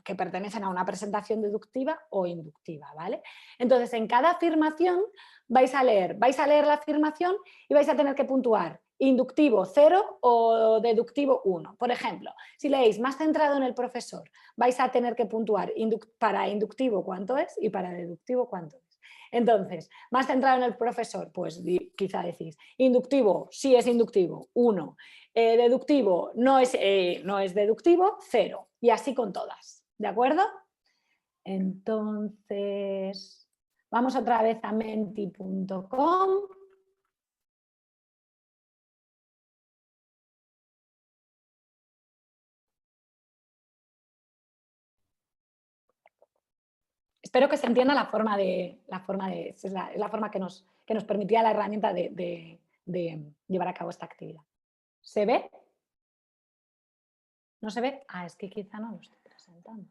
que pertenecen a una presentación deductiva o inductiva, ¿vale? Entonces, en cada afirmación vais a leer la afirmación y vais a tener que puntuar inductivo 0 o deductivo 1. Por ejemplo, si leéis más centrado en el profesor, vais a tener que puntuar para inductivo cuánto es y para deductivo cuánto es. Entonces, más centrado en el profesor, pues quizá decís, inductivo, sí es inductivo, 1. Deductivo, no es deductivo, 0. Y así con todas, ¿de acuerdo? Entonces, vamos otra vez a menti.com. Espero que se entienda es la forma que nos permitía la herramienta de llevar a cabo esta actividad. ¿Se ve? ¿No se ve? Ah, es que quizá no lo estoy presentando.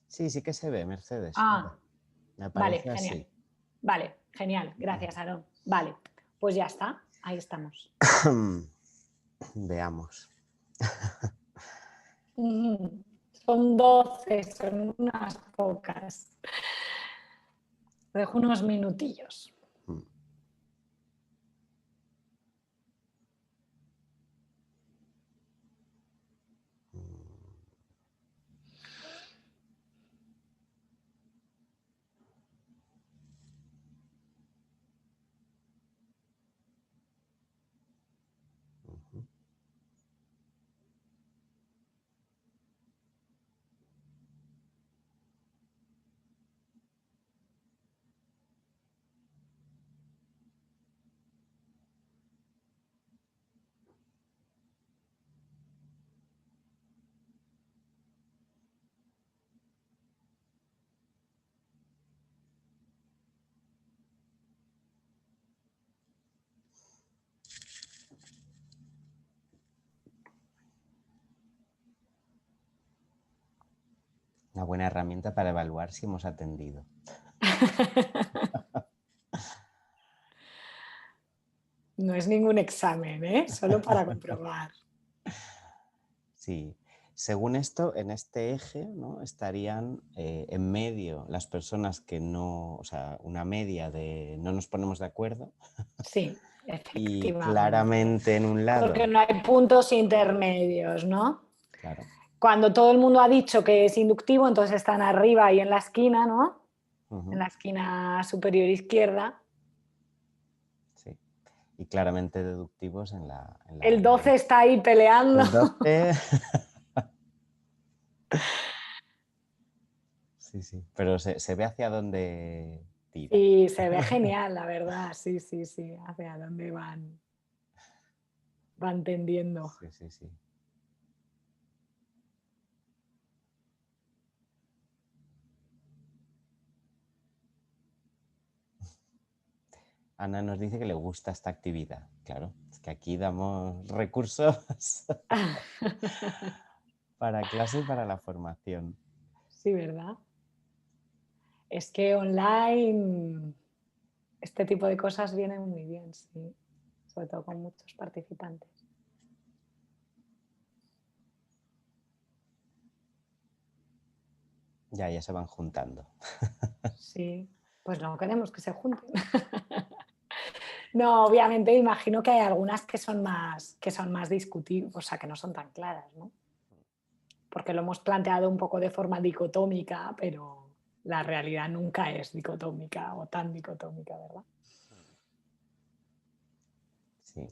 Sí, sí que se ve, Mercedes. Mira, Ah, me vale, aparece genial. así. Vale, genial. Gracias, Aarón. Vale, pues ya está. Ahí estamos. Veamos. Son 12, son unas pocas. Dejo unos minutillos. Mm. Ujú. Una buena herramienta para evaluar si hemos atendido. No es ningún examen, ¿eh? Solo para comprobar. Sí. Según esto, en este eje, ¿no? Estarían en medio las personas que no, o sea, una media de no nos ponemos de acuerdo, Sí, y efectivamente. claramente en un Porque lado, no hay puntos intermedios, ¿no? claro, Cuando todo el mundo ha dicho que es inductivo, entonces están arriba y en la esquina, ¿no? En ujú, la esquina superior izquierda. sí, y claramente deductivos en El 12 está ahí peleando. el 12. Sí, sí, pero se ve hacia dónde tira. Sí, se ve genial, la verdad. Sí, sí, sí. Hacia dónde van tendiendo. Sí, sí, sí. Ana nos dice que le gusta esta actividad. Claro, es que aquí damos recursos para clase y para la formación. Sí, ¿verdad? Es que online este tipo de cosas vienen muy bien, sí. Sobre todo con muchos participantes. Ya se van juntando. Sí, pues no queremos que se junten. No, obviamente imagino que hay algunas que son más discutibles, o sea, que no son tan claras, ¿no? Porque lo hemos planteado un poco de forma dicotómica, pero la realidad nunca es dicotómica o tan dicotómica, ¿verdad? Sí,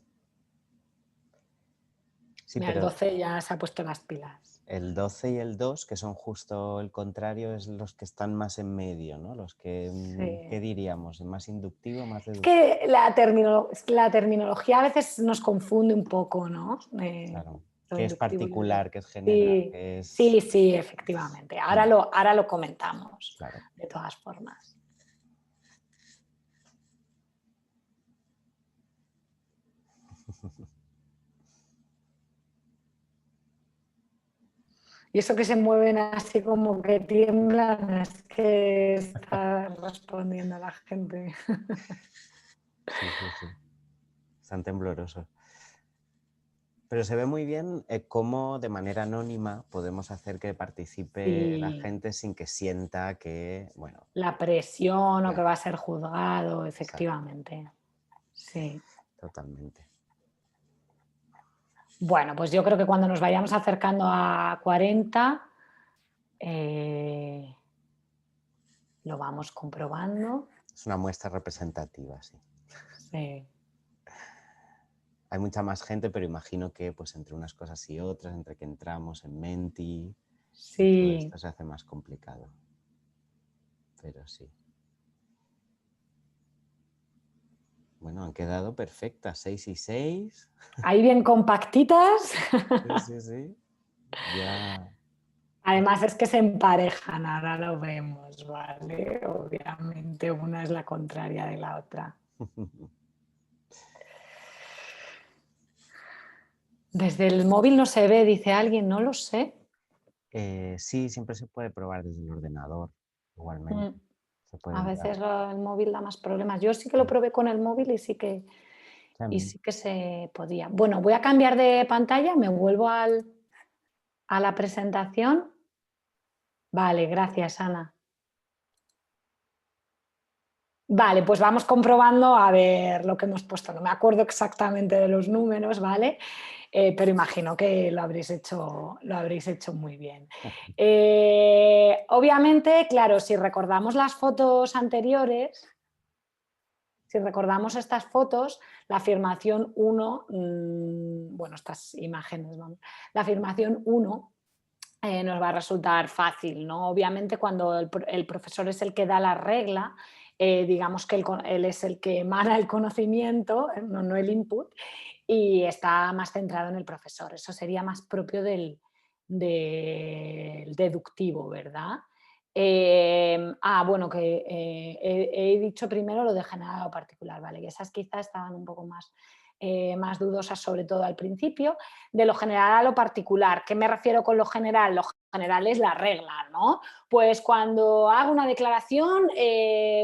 sí, Mira, el pero 12 ya se ha puesto las pilas. el 12 y el 2, que son justo el contrario, es los que están más en medio, ¿no? Los que, ¿qué Sí. diríamos? ¿Más inductivo, más Es deductivo? que la terminología a veces nos confunde un poco, ¿no? Claro. Lo ¿Qué es inductivo y lo deductivo. particular? ¿Qué es general? Sí, ¿Qué es...? sí, sí, efectivamente. Mm, Ahora lo comentamos, claro. de todas formas. Y eso que se mueven así como que tiemblan, es que está respondiendo a la gente. Sí, sí, sí. Están temblorosos. Pero se ve muy bien cómo de manera anónima podemos hacer que participe la Sí, gente sin que sienta que, bueno, la presión o que claro, va a ser juzgado, exacto, efectivamente. Sí. totalmente. Bueno, pues yo creo que cuando nos vayamos acercando a 40, eh, lo vamos comprobando. Es una muestra representativa, sí. Sí, Hay mucha más gente, pero imagino que pues entre unas cosas y otras, entre que entramos en Menti y todo sí. esto se hace más complicado. Pero sí. Bueno, han quedado perfectas, 6 y 6. Ahí bien compactitas. Sí, sí, sí. Ya. Además es que se emparejan, ahora lo vemos, ¿vale? Obviamente una es la contraria de la otra. Desde el móvil no se ve, dice alguien, no lo sé. Sí, siempre se puede probar desde el ordenador, Mm, igualmente. Se puede A entrar. veces el móvil da más problemas. Yo sí que lo probé con el móvil y También. sí que se podía. Bueno, voy a cambiar de pantalla, me vuelvo a la presentación. Vale, gracias, Ana. Vale, pues vamos comprobando a ver lo que hemos puesto. No me acuerdo exactamente de los números, ¿vale? Pero imagino que lo habréis hecho muy bien. Obviamente, claro, si recordamos las fotos anteriores, si recordamos estas fotos, la afirmación 1, bueno, estas imágenes, vamos, la afirmación 1 nos va a resultar fácil, ¿no? Obviamente cuando el profesor es el que da la regla, digamos que él es el que emana el conocimiento, no el input, y está más centrado en el profesor. Eso sería más propio del deductivo, ¿verdad? Bueno, que he dicho primero lo de general o particular, ¿vale? Que esas quizás estaban un poco más dudosas, sobre todo al principio. De lo general a lo particular. ¿Qué me refiero con lo general? Lo general es la regla, ¿no? Pues cuando hago una declaración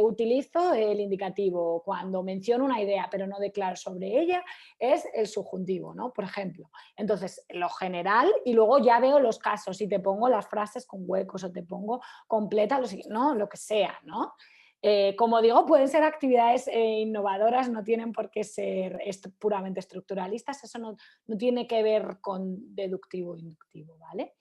utilizo el indicativo. Cuando menciono una idea pero no declaro sobre ella es el subjuntivo, ¿no? Por ejemplo. Entonces, lo general y luego ya veo los casos y te pongo las frases con huecos o te pongo completa, ¿no? Lo que sea, ¿no? Como digo, pueden ser actividades innovadoras, no tienen por qué ser puramente estructuralistas, eso no tiene que ver con deductivo o inductivo, ¿vale?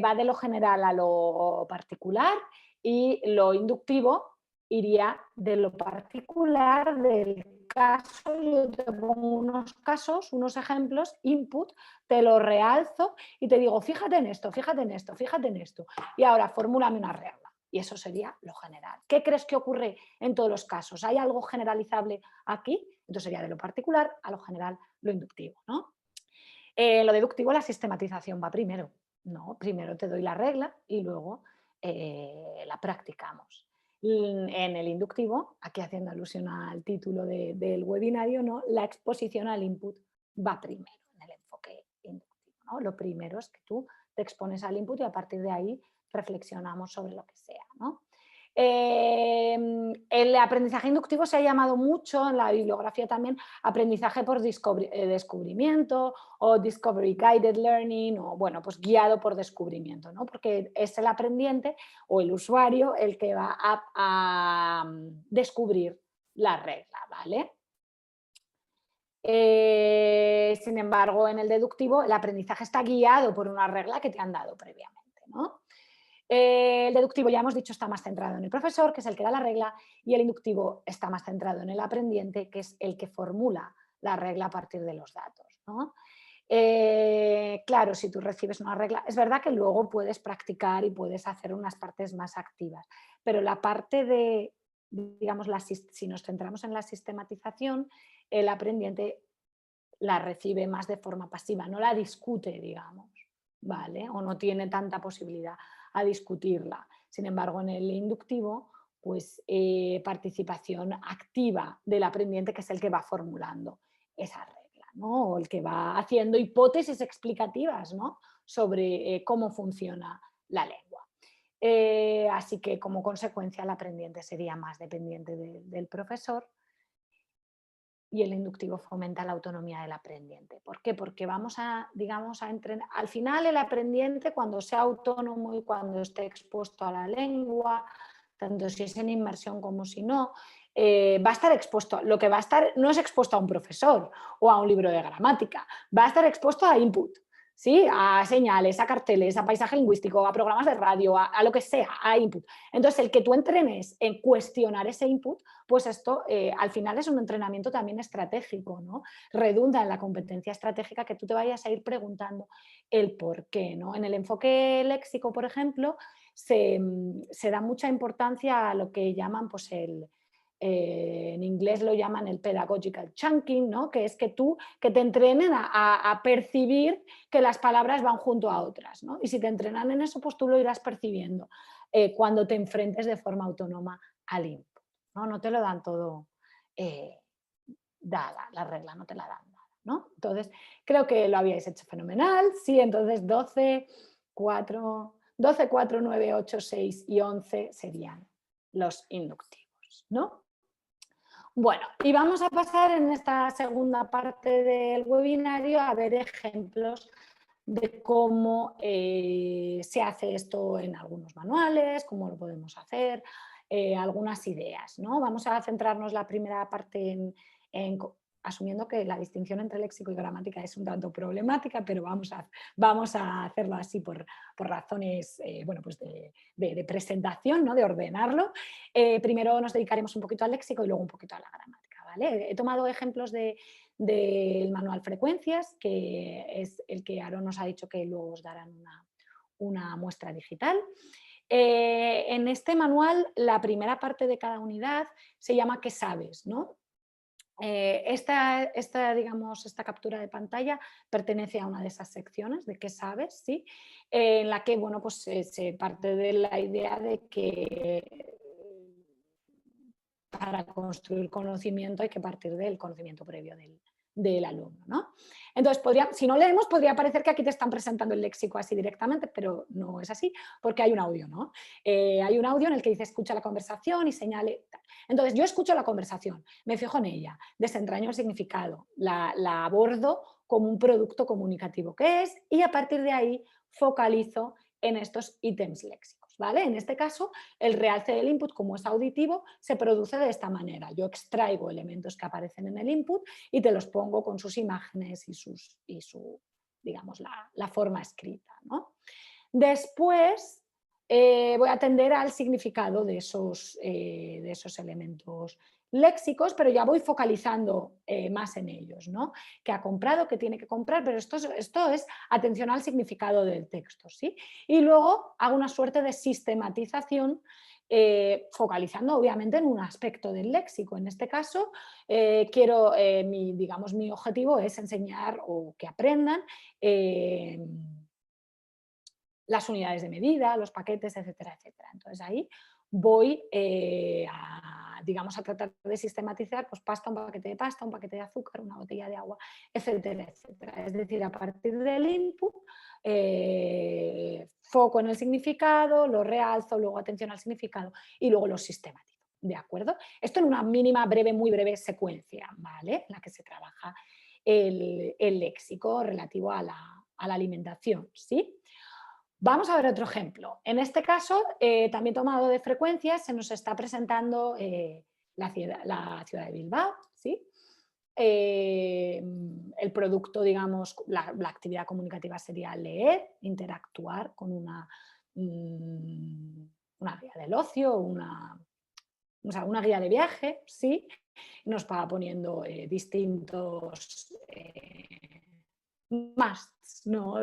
Va de lo general a lo particular y lo inductivo iría de lo particular del caso. Yo te pongo unos casos, unos ejemplos, input, te lo realzo y te digo, fíjate en esto, fíjate en esto, fíjate en esto. Y ahora fórmulame una regla. Y eso sería lo general. ¿Qué crees que ocurre en todos los casos? ¿Hay algo generalizable aquí? Entonces sería de lo particular a lo general, lo inductivo, ¿no? Lo deductivo, la sistematización va primero, ¿no? Primero te doy la regla y luego la practicamos. En el inductivo, aquí haciendo alusión al título del webinario, ¿no? La exposición al input va primero en el enfoque inductivo, ¿no? Lo primero es que tú te expones al input y a partir de ahí reflexionamos sobre lo que sea, ¿no? El aprendizaje inductivo se ha llamado mucho en la bibliografía también aprendizaje por descubrimiento o discovery guided learning o bueno, pues guiado por descubrimiento, ¿no? Porque es el aprendiente o el usuario el que va a descubrir la regla, ¿vale? Sin embargo, en el deductivo el aprendizaje está guiado por una regla que te han dado previamente, ¿no? El deductivo, ya hemos dicho, está más centrado en el profesor, que es el que da la regla, y el inductivo está más centrado en el aprendiente, que es el que formula la regla a partir de los datos, ¿no? Claro, si tú recibes una regla, es verdad que luego puedes practicar y puedes hacer unas partes más activas, pero la parte de, digamos, si nos centramos en la sistematización, el aprendiente la recibe más de forma pasiva, no la discute, digamos, ¿vale? O no tiene tanta posibilidad a discutirla. Sin embargo, en el inductivo, pues participación activa del aprendiente, que es el que va formulando esa regla, ¿no? O el que va haciendo hipótesis explicativas, ¿no? Sobre cómo funciona la lengua. Así que como consecuencia el aprendiente sería más dependiente del profesor y el inductivo fomenta la autonomía del aprendiente. ¿Por qué? Porque vamos a, digamos, a entrenar. Al final el aprendiente, cuando sea autónomo y cuando esté expuesto a la lengua, tanto si es en inmersión como si no, va a estar expuesto, lo que va a estar no es expuesto a un profesor o a un libro de gramática, va a estar expuesto a input, ¿sí? A señales, a carteles, a paisaje lingüístico, a programas de radio, a lo que sea, a input. Entonces, el que tú entrenes en cuestionar ese input, pues esto al final es un entrenamiento también estratégico, ¿no? Redunda en la competencia estratégica que tú te vayas a ir preguntando el por qué, ¿no? En el enfoque léxico, por ejemplo, se da mucha importancia a lo que llaman pues en inglés lo llaman el pedagogical chunking, ¿no? Que es que te entrenen a percibir que las palabras van junto a otras, ¿no? Y si te entrenan en eso, pues tú lo irás percibiendo cuando te enfrentes de forma autónoma al input, ¿no? No te lo dan todo dada, la regla no te la dan dada, ¿no? Entonces, creo que lo habíais hecho fenomenal. Sí, entonces 12, 4, 9, 8, 6 y 11 serían los inductivos, ¿no? Bueno, y vamos a pasar en esta segunda parte del webinario a ver ejemplos de cómo se hace esto en algunos manuales, cómo lo podemos hacer, algunas ideas, ¿no? Vamos a centrarnos la primera parte asumiendo que la distinción entre léxico y gramática es un tanto problemática, pero vamos a hacerlo así por razones bueno, pues de presentación, ¿no? De ordenarlo. Primero nos dedicaremos un poquito al léxico y luego un poquito a la gramática, ¿vale? He tomado ejemplos del manual Frecuencias, que es el que Aaron nos ha dicho que luego os darán una muestra digital. En este manual, la primera parte de cada unidad se llama ¿Qué sabes?, ¿no? Digamos, esta captura de pantalla pertenece a una de esas secciones de ¿Qué sabes?, ¿sí? En la que bueno, pues, se parte de la idea de que para construir conocimiento hay que partir del conocimiento previo del alumno, ¿no? Entonces, si no leemos, podría parecer que aquí te están presentando el léxico así directamente, pero no es así, porque hay un audio, ¿no? Hay un audio en el que dice escucha la conversación y señale. Entonces, yo escucho la conversación, me fijo en ella, desentraño el significado, la abordo como un producto comunicativo que es y a partir de ahí focalizo en estos ítems léxicos, ¿vale? En este caso, el realce del input, como es auditivo, se produce de esta manera. Yo extraigo elementos que aparecen en el input y te los pongo con sus imágenes y su digamos, la forma escrita, ¿no? Después voy a atender al significado de esos elementos léxicos, pero ya voy focalizando más en ellos, ¿no? ¿Qué ha comprado? ¿Qué tiene que comprar? Pero esto es atención al significado del texto, ¿sí? Y luego hago una suerte de sistematización focalizando obviamente en un aspecto del léxico. En este caso, mi objetivo es enseñar o que aprendan las unidades de medida, los paquetes, etcétera, etcétera. Entonces ahí voy a tratar de sistematizar pues pasta, un paquete de pasta, un paquete de azúcar, una botella de agua, etcétera, etcétera. Es decir, a partir del input, foco en el significado, lo realzo, luego atención al significado y luego lo sistematizo. ¿De acuerdo? Esto en una mínima, breve, muy breve secuencia, ¿vale? En la que se trabaja el léxico relativo a la alimentación, ¿sí? Vamos a ver otro ejemplo. En este caso, también tomado de frecuencias, se nos está presentando la ciudad de Bilbao, ¿sí? El producto, digamos, la actividad comunicativa sería leer, interactuar con una guía del ocio, una guía de viaje, ¿sí? Nos va poniendo distintos musts, ¿no?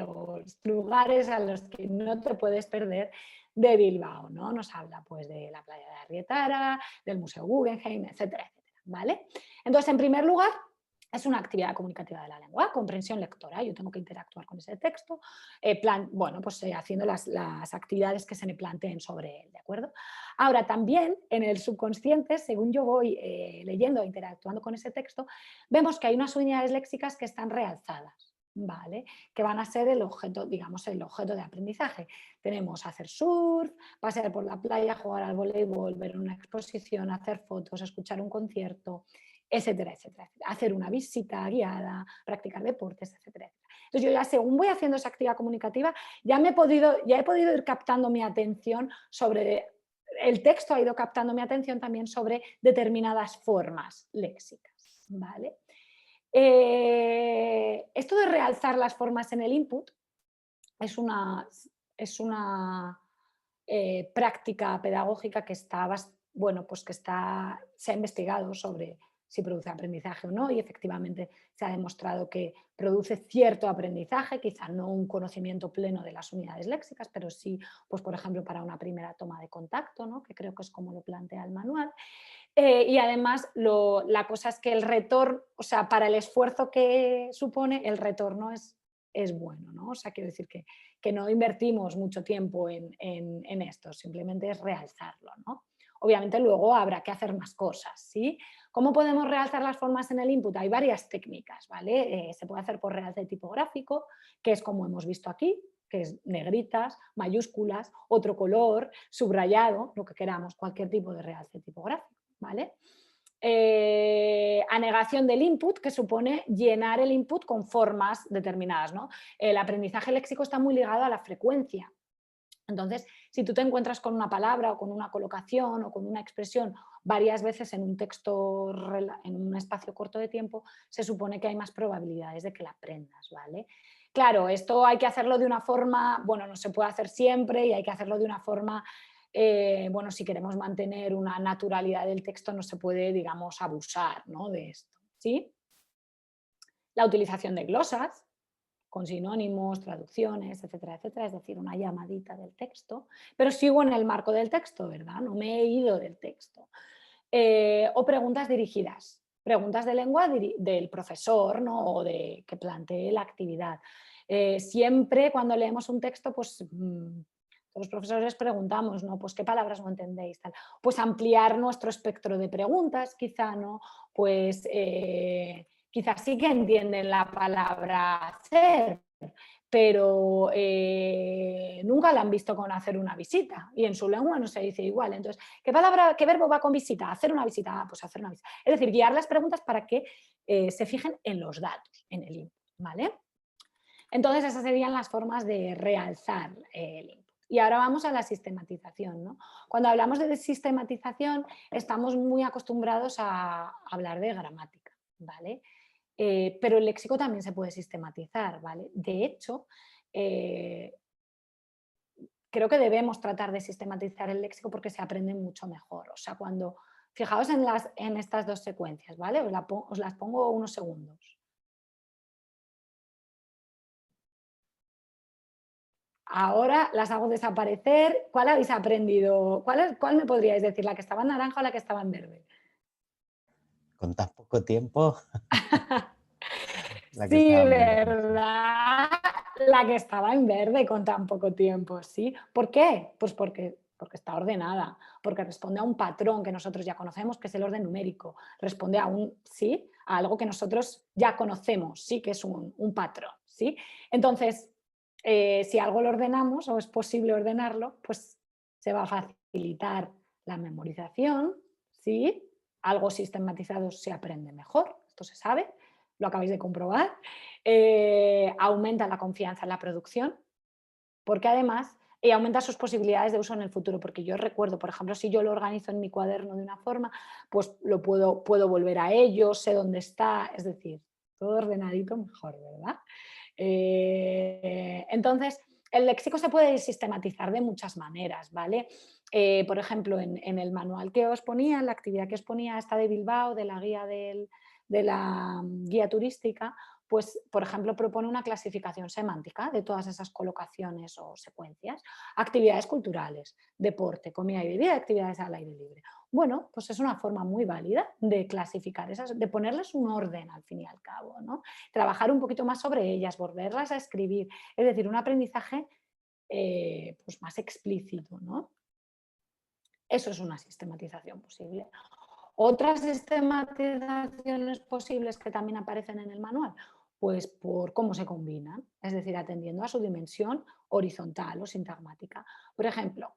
O lugares a los que no te puedes perder de Bilbao, ¿no? Nos habla pues de la playa de Arrietara, del Museo Guggenheim, etcétera, etcétera, ¿vale? Entonces, en primer lugar, es una actividad comunicativa de la lengua, comprensión lectora. Yo tengo que interactuar con ese texto, haciendo las actividades que se me planteen sobre él, ¿de acuerdo? Ahora, también en el subconsciente, según yo voy leyendo e interactuando con ese texto, vemos que hay unas unidades léxicas que están realzadas, ¿vale? Que van a ser el objeto, digamos, el objeto de aprendizaje. Tenemos hacer surf, pasear por la playa, jugar al voleibol, ver una exposición, hacer fotos, escuchar un concierto, etcétera, etcétera, etcétera. Hacer una visita guiada, practicar deportes, etcétera, etcétera. Entonces yo ya según voy haciendo esa actividad comunicativa, ya he podido ir captando mi atención sobre el texto, ha ido captando mi atención también sobre determinadas formas léxicas, ¿vale? Esto de realzar las formas en el input es una práctica pedagógica que se ha investigado sobre si produce aprendizaje o no y efectivamente se ha demostrado que produce cierto aprendizaje, quizá no un conocimiento pleno de las unidades léxicas, pero sí, pues por ejemplo, para una primera toma de contacto, ¿no? Que creo que es como lo plantea el manual. Y además la cosa es que el retorno, o sea, para el esfuerzo que supone, el retorno es bueno, ¿no? O sea, quiero decir que no invertimos mucho tiempo en esto, simplemente es realzarlo, ¿no? obviamente luego habrá que hacer más cosas, ¿sí? ¿Cómo podemos realzar las formas en el input? Hay varias técnicas, ¿vale? Se puede hacer por realce tipográfico, que es como hemos visto aquí, que es negritas, mayúsculas, otro color, subrayado, lo que queramos, cualquier tipo de realce tipográfico, ¿vale? Anegación del input, que supone llenar el input con formas determinadas, ¿no? El aprendizaje léxico está muy ligado a la frecuencia. Entonces, si tú te encuentras con una palabra o con una colocación o con una expresión varias veces en un texto, en un espacio corto de tiempo, se supone que hay más probabilidades de que la aprendas, ¿vale? Claro, esto hay que hacerlo de una forma, bueno, no se puede hacer siempre y hay que hacerlo de una forma, bueno, si queremos mantener una naturalidad del texto no se puede, digamos, abusar, ¿no?, de esto, ¿sí? La utilización de glosas, con sinónimos, traducciones, etcétera, etcétera, es decir, una llamadita del texto, pero sigo en el marco del texto, ¿verdad? No me he ido del texto. O preguntas dirigidas, preguntas de lengua del profesor, ¿no?, o de que plantee la actividad. Siempre cuando leemos un texto, pues los profesores preguntamos, ¿no? Pues qué palabras no entendéis, tal. Pues ampliar nuestro espectro de preguntas, quizá, ¿no? Pues quizás sí que entienden la palabra hacer, pero nunca la han visto con hacer una visita y en su lengua no se dice igual. Entonces, ¿qué verbo va con visita? Hacer una visita, pues hacer una visita. Es decir, guiar las preguntas para que se fijen en los datos, en el input, ¿vale? Entonces, esas serían las formas de realzar el input. Y ahora vamos a la sistematización, ¿no? Cuando hablamos de sistematización, estamos muy acostumbrados a hablar de gramática, ¿vale? Pero el léxico también se puede sistematizar, ¿vale? De hecho, creo que debemos tratar de sistematizar el léxico porque se aprende mucho mejor. O sea, fijaos en estas dos secuencias, ¿vale? Os las pongo unos segundos. Ahora las hago desaparecer. ¿Cuál habéis aprendido? ¿Cuál me podríais decir? ¿La que estaba en naranja o la que estaba en verde? Con tan poco tiempo, la que Sí, estaba en verde. Sí. ¿verdad? La que estaba en verde con tan poco tiempo, ¿sí? ¿Por qué? Pues porque está ordenada, porque responde a un patrón que nosotros ya conocemos, que es el orden numérico. Responde ¿sí? A algo que nosotros ya conocemos, sí, que es un patrón, ¿sí? Entonces, si algo lo ordenamos o es posible ordenarlo, pues se va a facilitar la memorización, ¿sí? Algo sistematizado se aprende mejor, esto se sabe, lo acabáis de comprobar. Aumenta la confianza en la producción, porque además aumenta sus posibilidades de uso en el futuro, porque yo recuerdo, por ejemplo, si yo lo organizo en mi cuaderno de una forma, pues puedo volver a ello, sé dónde está, es decir, todo ordenadito mejor, ¿verdad? Entonces, el léxico se puede sistematizar de muchas maneras, ¿vale? Por ejemplo, en el manual que os ponía, en la actividad que os ponía, esta de Bilbao, de la guía guía turística, pues, por ejemplo, propone una clasificación semántica de todas esas colocaciones o secuencias. Actividades culturales, deporte, comida y bebida, actividades al aire libre. Bueno, pues es una forma muy válida de clasificar esas, de ponerles un orden al fin y al cabo, ¿no? Trabajar un poquito más sobre ellas, volverlas a escribir, es decir, un aprendizaje pues más explícito, ¿no? Eso es una sistematización posible. Otras sistematizaciones posibles que también aparecen en el manual, pues por cómo se combinan, es decir, atendiendo a su dimensión horizontal o sintagmática. Por ejemplo,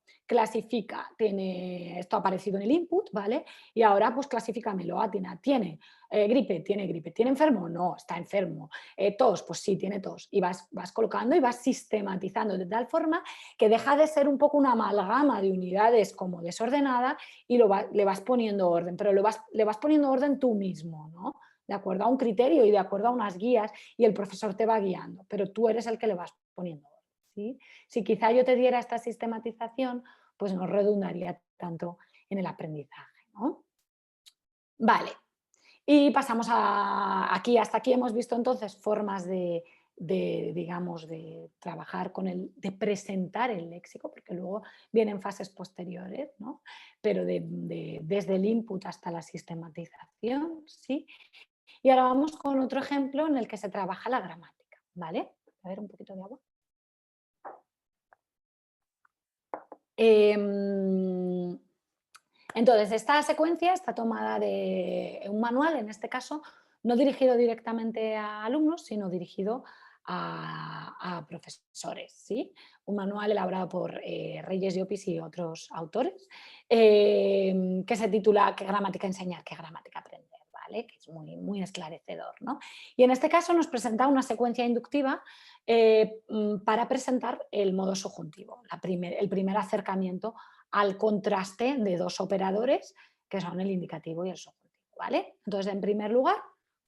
esto ha aparecido en el input, ¿vale? Y ahora pues clasifícamelo, tiene gripe, tiene enfermo, no, está enfermo, tos, pues sí, tiene tos, y vas colocando y vas sistematizando de tal forma que deja de ser un poco una amalgama de unidades como desordenada y le vas poniendo orden, pero le vas poniendo orden tú mismo, ¿no? De acuerdo a un criterio y de acuerdo a unas guías y el profesor te va guiando, pero tú eres el que le vas poniendo orden, ¿sí? Si quizá yo te diera esta sistematización, pues no redundaría tanto en el aprendizaje, ¿no? Vale, y pasamos aquí, hasta aquí hemos visto entonces formas digamos, de trabajar de presentar el léxico, porque luego vienen fases posteriores, ¿no? Pero desde el input hasta la sistematización, ¿sí? Y ahora vamos con otro ejemplo en el que se trabaja la gramática, ¿vale? A ver, un poquito de agua. Entonces, esta secuencia está tomada de un manual, en este caso, no dirigido directamente a alumnos, sino dirigido a profesores, ¿sí? Un manual elaborado por Reyes Llopis y otros autores, que se titula ¿Qué gramática enseñar? ¿Qué gramática aprender? ¿Vale? Que es muy, muy esclarecedor, ¿no? Y en este caso nos presenta una secuencia inductiva para presentar el modo subjuntivo, el primer acercamiento al contraste de dos operadores que son el indicativo y el subjuntivo, ¿vale? Entonces, en primer lugar,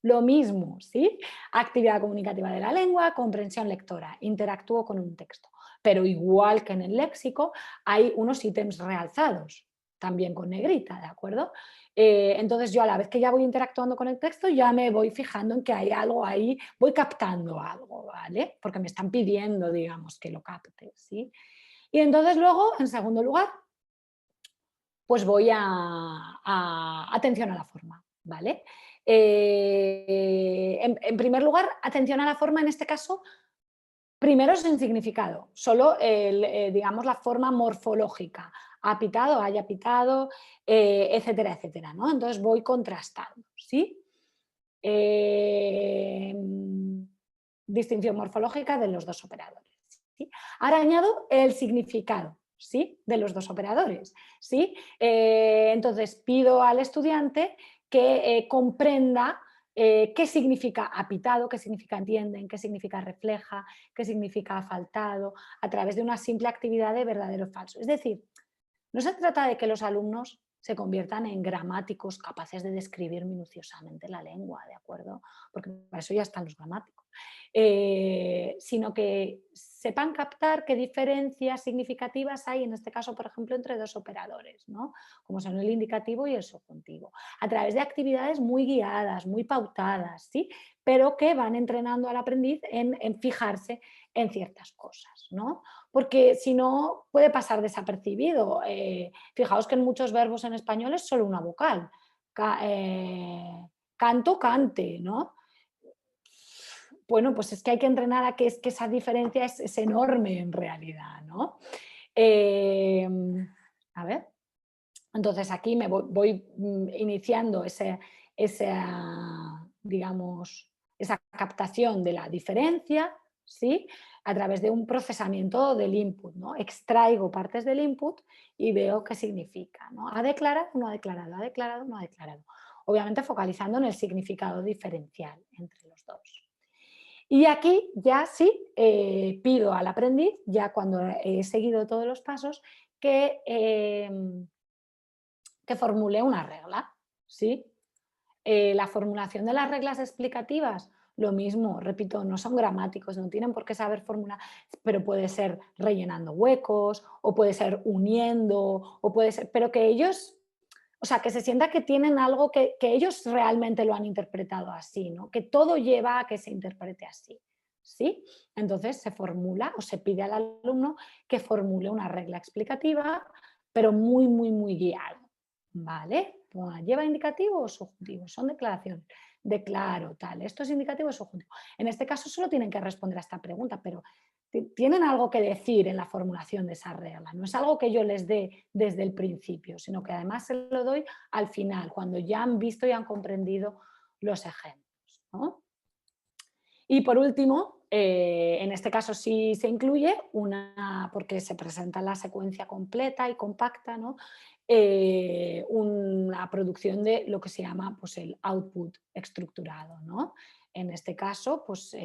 lo mismo, ¿sí? Actividad comunicativa de la lengua, comprensión lectora, interactúo con un texto. Pero igual que en el léxico, hay unos ítems realzados, también con negrita, ¿de acuerdo? Entonces yo a la vez que ya voy interactuando con el texto, ya me voy fijando en que hay algo ahí, voy captando algo, ¿vale? Porque me están pidiendo, digamos, que lo capte, ¿sí? Y entonces luego, en segundo lugar, pues voy a atención a la forma, ¿vale? En primer lugar, atención a la forma, en este caso, primero sin significado, solo digamos la forma morfológica, ha pitado, haya pitado, etcétera, etcétera, ¿no? Entonces voy contrastando, ¿sí? Eh, distinción morfológica de los dos operadores, ¿sí? Ahora añado el significado, ¿sí? De los dos operadores, ¿sí? Entonces pido al estudiante que comprenda qué significa apitado, qué significa entienden, qué significa refleja, qué significa faltado, a través de una simple actividad de verdadero o falso. Es decir, no se trata de que los alumnos se conviertan en gramáticos capaces de describir minuciosamente la lengua, ¿de acuerdo? Porque para eso ya están los gramáticos. Sino que sepan captar qué diferencias significativas hay, en este caso, por ejemplo, entre dos operadores, ¿no? Como son el indicativo y el subjuntivo, a través de actividades muy guiadas, muy pautadas, ¿sí? Pero que van entrenando al aprendiz en fijarse en ciertas cosas, ¿no? Porque si no puede pasar desapercibido. Fijaos que en muchos verbos en español es solo una vocal. Canto, cante, ¿no? Bueno, pues es que hay que entrenar a que esa diferencia es enorme en realidad, ¿no? Eh, a ver, entonces aquí me voy iniciando digamos, esa captación de la diferencia, ¿sí? A través de un procesamiento del input, ¿no? Extraigo partes del input y veo qué significa, ¿no? Ha declarado, no ha declarado, ha declarado, no ha declarado. Obviamente focalizando en el significado diferencial entre los dos. Y aquí ya sí pido al aprendiz, ya cuando he seguido todos los pasos, que formule una regla, ¿sí? La formulación de las reglas explicativas, lo mismo, repito, no son gramáticos, no tienen por qué saber formular, pero puede ser rellenando huecos, o puede ser uniendo, o puede ser, pero que ellos, o sea, que se sienta que tienen algo que ellos realmente lo han interpretado así, ¿no? Que todo lleva a que se interprete así, ¿sí? Entonces se formula o se pide al alumno que formule una regla explicativa, pero muy, muy, muy guiado, ¿vale? Pues, ¿lleva indicativo o subjuntivo? Son declaraciones. Declaro, tal. ¿Esto es indicativo o subjuntivo? En este caso solo tienen que responder a esta pregunta, pero tienen algo que decir en la formulación de esa regla. No es algo que yo les dé desde el principio, sino que además se lo doy al final, cuando ya han visto y han comprendido los ejemplos, ¿no? Y por último, en este caso sí se incluye porque se presenta la secuencia completa y compacta, ¿no? Una producción de lo que se llama pues, el output estructurado, ¿no? En este caso, pues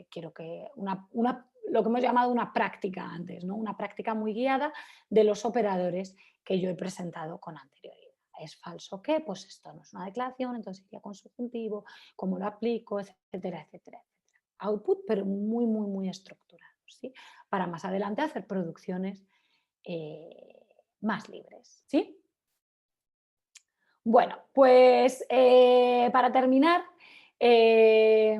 quiero que lo que hemos llamado una práctica antes, ¿no? Una práctica muy guiada de los operadores que yo he presentado con anterioridad. ¿Es falso qué? Pues esto no es una declaración, entonces iría con subjuntivo, cómo lo aplico, etcétera, etcétera. Output, pero muy, muy, muy estructurado, ¿sí? Para más adelante hacer producciones más libres, ¿sí? Bueno, pues para terminar, eh,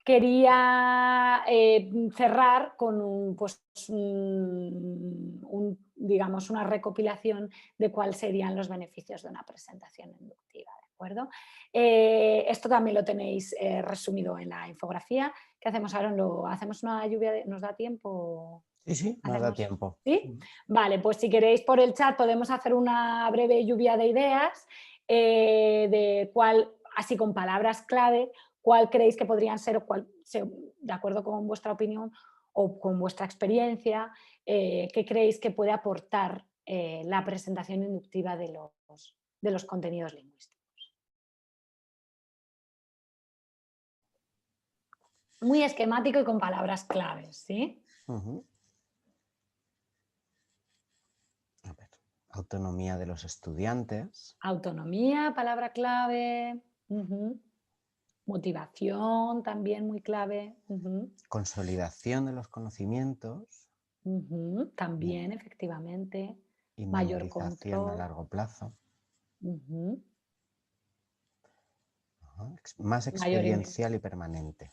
quería cerrar con digamos, una recopilación de cuáles serían los beneficios de una presentación inductiva, ¿de acuerdo? Esto también lo tenéis resumido en la infografía. ¿Qué hacemos ahora? ¿Hacemos una lluvia? ¿Nos da tiempo? Sí, sí, nos da tiempo. ¿Sí? Vale, pues si queréis por el chat podemos hacer una breve lluvia de ideas de cuál, así con palabras clave, cuál creéis que podrían ser, o cuál, de acuerdo con vuestra opinión o con vuestra experiencia, qué creéis que puede aportar la presentación inductiva de los contenidos lingüísticos. Muy esquemático y con palabras claves, ¿sí? Ujú. A ver, autonomía de los estudiantes. Autonomía, palabra clave. Motivación también muy clave. Consolidación de los conocimientos y, También, efectivamente. y Mayor memorización a control. largo plazo. Ujú. Ajá. Más Mayor experiencial y permanente.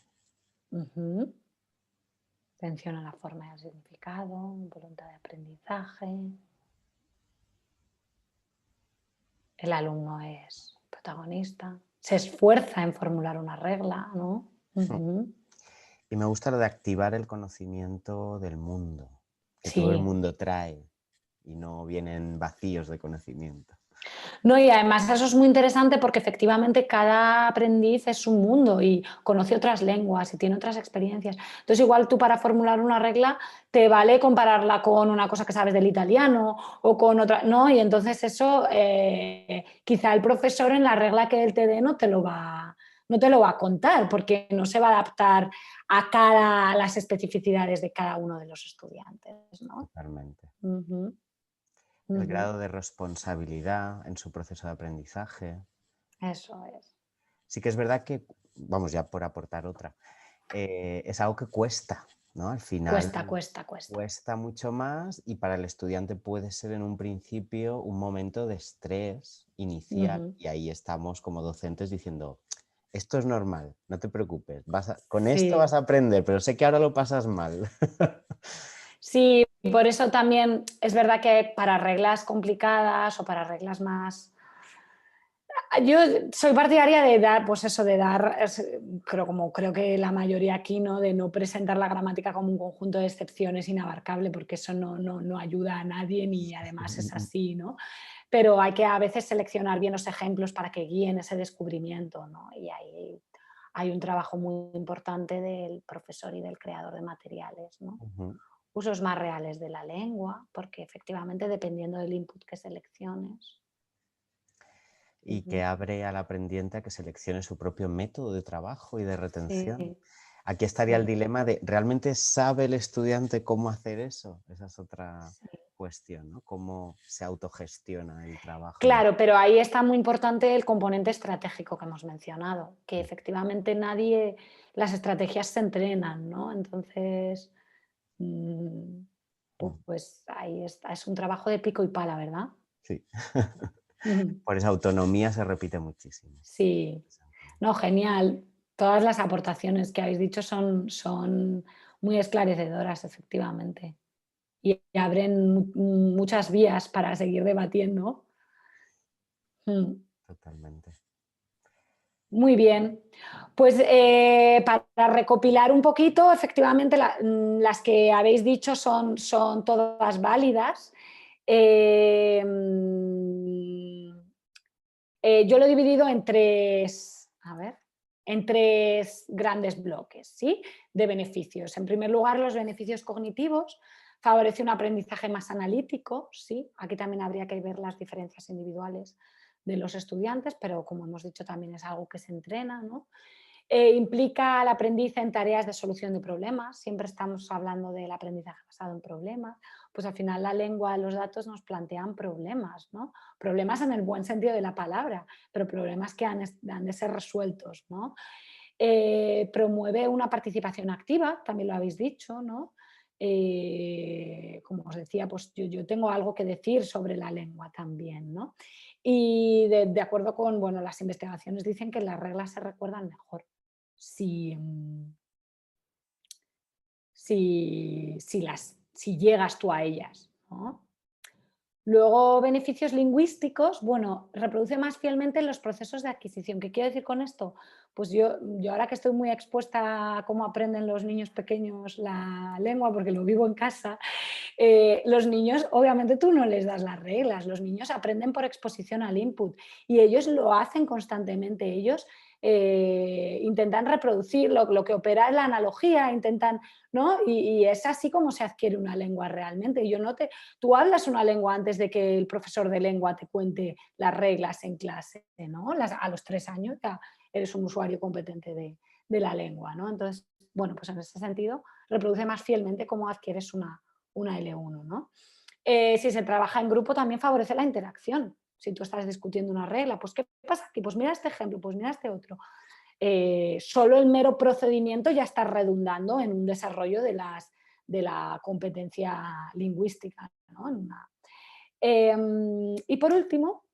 atención a la forma y al significado, voluntad de aprendizaje. El alumno es protagonista. Se esfuerza en formular una regla, ¿no? Y me gusta lo de activar el conocimiento del mundo, que todo el Sí. mundo trae y no vienen vacíos de conocimiento. No, y además eso es muy interesante porque efectivamente cada aprendiz es un mundo y conoce otras lenguas y tiene otras experiencias. Entonces, igual tú para formular una regla te vale compararla con una cosa que sabes del italiano o con otra, ¿no? Y entonces eso, quizá el profesor en la regla que él te dé no te lo va a contar porque no se va a adaptar a las especificidades de cada uno de los estudiantes, ¿no? Totalmente. Ujú, El ujú. grado de responsabilidad en su proceso de aprendizaje. Eso es. Sí que es verdad que, vamos ya por aportar otra, es algo que cuesta, ¿no? Al final Cuesta, cuesta, cuesta. cuesta mucho más y para el estudiante puede ser en un principio un momento de estrés inicial Ujú. y ahí estamos como docentes diciendo, esto es normal, no te preocupes, con esto vas Sí, a aprender, pero sé que ahora lo pasas mal. sí, por eso también es verdad que para reglas complicadas o para reglas más... Yo soy partidaria de dar, pues eso, de dar, como creo que la mayoría aquí, ¿no? De no presentar la gramática como un conjunto de excepciones inabarcable, porque eso no ayuda a nadie ni además es así, ¿no? Pero hay que a veces seleccionar bien los ejemplos para que guíen ese descubrimiento, ¿no? Y ahí hay un trabajo muy importante del profesor y del creador de materiales, ¿no? Ujú. Usos más reales de la lengua, porque efectivamente dependiendo del input que selecciones. Y que Ujú. abre al aprendiente a que seleccione su propio método de trabajo y de retención. Sí, Aquí estaría el sí, dilema de, ¿realmente sabe el estudiante cómo hacer eso? Esa es otra sí. cuestión, ¿no? Cómo se autogestiona el trabajo. Claro, pero ahí está muy importante el componente estratégico que hemos mencionado, que Mm, efectivamente las estrategias se entrenan, ¿no? Entonces, mm, mm, pues ahí está, es un trabajo de pico y pala, ¿verdad? sí. Ujú. Por esa autonomía se repite muchísimo. Sí, no, genial. Todas las aportaciones que habéis dicho son muy esclarecedoras, efectivamente. Y abren muchas vías para seguir debatiendo. Mm. Totalmente. Muy bien. Pues para recopilar un poquito, efectivamente las que habéis dicho son todas válidas. Eh, mm, yo lo he dividido en tres, a ver, en tres grandes bloques, ¿sí? De beneficios. En primer lugar, los beneficios cognitivos. Favorece un aprendizaje más analítico, ¿sí? Aquí también habría que ver las diferencias individuales de los estudiantes, pero como hemos dicho también es algo que se entrena, ¿no? Implica al aprendiz en tareas de solución de problemas. Siempre estamos hablando del aprendizaje basado en problemas. Pues al final la lengua, los datos nos plantean problemas, ¿no? Problemas en el buen sentido de la palabra, pero problemas que han de ser resueltos, ¿no? Promueve una participación activa, también lo habéis dicho, ¿no? Como os decía, pues yo tengo algo que decir sobre la lengua también, ¿no? Y de acuerdo con, bueno, las investigaciones dicen que las reglas se recuerdan mejor si, si llegas tú a ellas, ¿no? Luego, beneficios lingüísticos, bueno, reproduce más fielmente los procesos de adquisición. ¿Qué quiero decir con esto? pues yo ahora que estoy muy expuesta a cómo aprenden los niños pequeños la lengua, porque lo vivo en casa, los niños, obviamente tú no les das las reglas, los niños aprenden por exposición al input y ellos lo hacen constantemente, ellos intentan reproducir lo que opera es la analogía, intentan, ¿no? Y es así como se adquiere una lengua realmente. Tú hablas una lengua antes de que el profesor de lengua te cuente las reglas en clase, ¿no? A los 3 años ya eres un usuario competente de la lengua, ¿no? Entonces, bueno, pues en ese sentido reproduce más fielmente cómo adquieres una L1, ¿no? Si se trabaja en grupo también favorece la interacción. Si tú estás discutiendo una regla, pues ¿qué pasa aquí? Pues mira este ejemplo, pues mira este otro. Solo el mero procedimiento ya está redundando en un desarrollo de la competencia lingüística, ¿no? Y por último,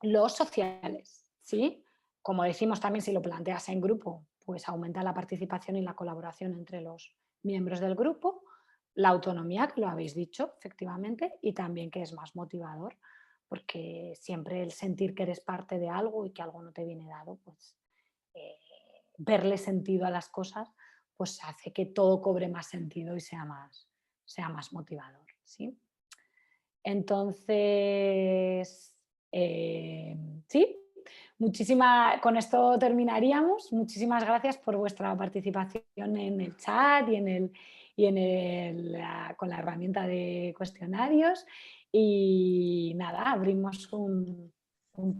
los sociales, ¿sí? Como decimos también, si lo planteas en grupo, pues aumenta la participación y la colaboración entre los miembros del grupo, la autonomía, que lo habéis dicho, efectivamente, y también que es más motivador, porque siempre el sentir que eres parte de algo y que algo no te viene dado, pues eh, verle sentido a las cosas, pues hace que todo cobre más sentido y sea más motivador, ¿sí? Entonces, sí, con esto terminaríamos. Muchísimas gracias por vuestra participación en el chat con la herramienta de cuestionarios. Y nada, abrimos un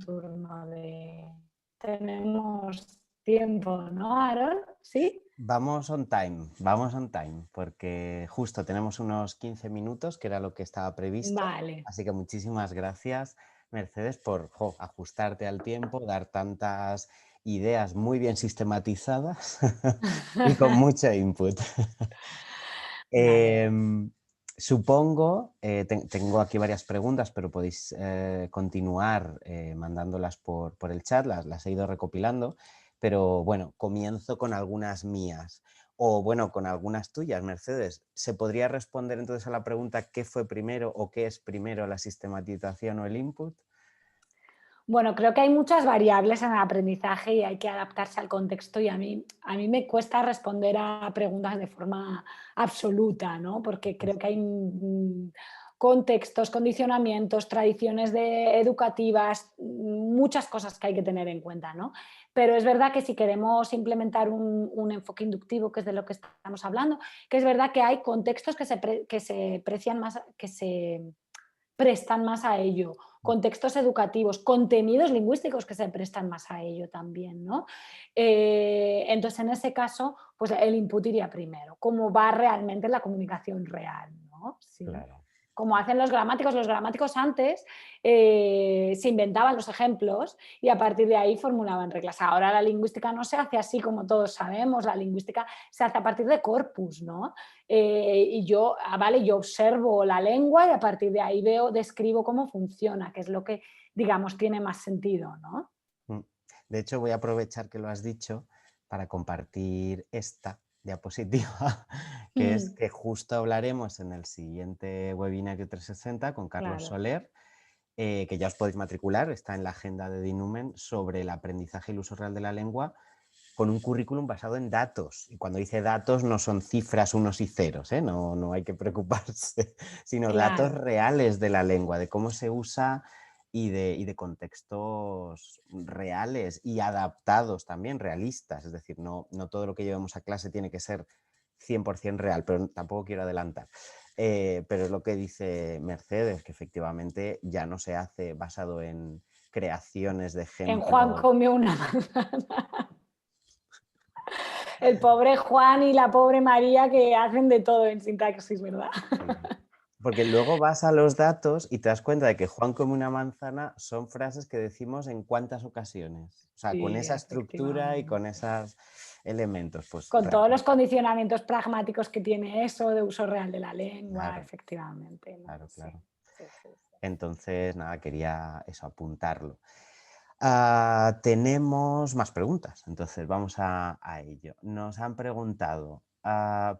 turno de... Tenemos tiempo, ¿no, Aaron? ¿Sí? Vamos on time, porque justo tenemos unos 15 minutos, que era lo que estaba previsto. Vale. Así que muchísimas gracias, Mercedes, por ajustarte al tiempo, dar tantas ideas muy bien sistematizadas y con mucho input. Vale. Supongo, tengo aquí varias preguntas, pero podéis continuar mandándolas por el chat, las he ido recopilando, pero bueno, comienzo con algunas mías o bueno, con algunas tuyas, Mercedes. ¿Se podría responder entonces a la pregunta qué fue primero o qué es primero, la sistematización o el input? Bueno, creo que hay muchas variables en el aprendizaje y hay que adaptarse al contexto y a mí me cuesta responder a preguntas de forma absoluta, ¿no? Porque creo que hay contextos, condicionamientos, tradiciones educativas, muchas cosas que hay que tener en cuenta, ¿no? Pero es verdad que si queremos implementar un enfoque inductivo, que es de lo que estamos hablando, que es verdad que hay contextos que se precian más, que se prestan más a ello, contextos educativos, contenidos lingüísticos que se prestan más a ello también, ¿no? Entonces, en ese caso, pues el input iría primero, cómo va realmente la comunicación real, ¿no? Sí. Claro. Como hacen los gramáticos antes se inventaban los ejemplos y a partir de ahí formulaban reglas. Ahora la lingüística no se hace así como todos sabemos, la lingüística se hace a partir de corpus, ¿no? Y yo observo la lengua y a partir de ahí describo cómo funciona, que es lo que, digamos, tiene más sentido, ¿no? Mm. De hecho, voy a aprovechar que lo has dicho para compartir esta diapositiva, que es Mm, que justo hablaremos en el siguiente webinario 360 con Carlos claro. Soler, que ya os podéis matricular, está en la agenda de Dinumen, sobre el aprendizaje y el uso real de la lengua con un currículum basado en datos. Y cuando dice datos no son cifras unos y ceros, ¿eh? No hay que preocuparse, sino datos Claro. reales de la lengua, de cómo se usa y de contextos reales y adaptados también, realistas. Es decir, no todo lo que llevemos a clase tiene que ser 100% real, pero tampoco quiero adelantar. Pero es lo que dice Mercedes, que efectivamente ya no se hace basado en creaciones de En Juan ejemplo. comió una manzana. El pobre Juan y la pobre María que hacen de todo en sintaxis, ¿verdad? Sí. Porque luego vas a los datos y te das cuenta de que Juan come una manzana son frases que decimos en cuántas ocasiones. O sea, con Sí, esa estructura y con efectivamente. esos elementos, pues Con todos los realmente, condicionamientos pragmáticos que tiene eso de uso real de la lengua, claro, efectivamente, ¿no? claro, Sí, claro. sí, sí, sí. Entonces, nada, quería eso, apuntarlo. Tenemos más preguntas, entonces vamos a ello. Nos han preguntado,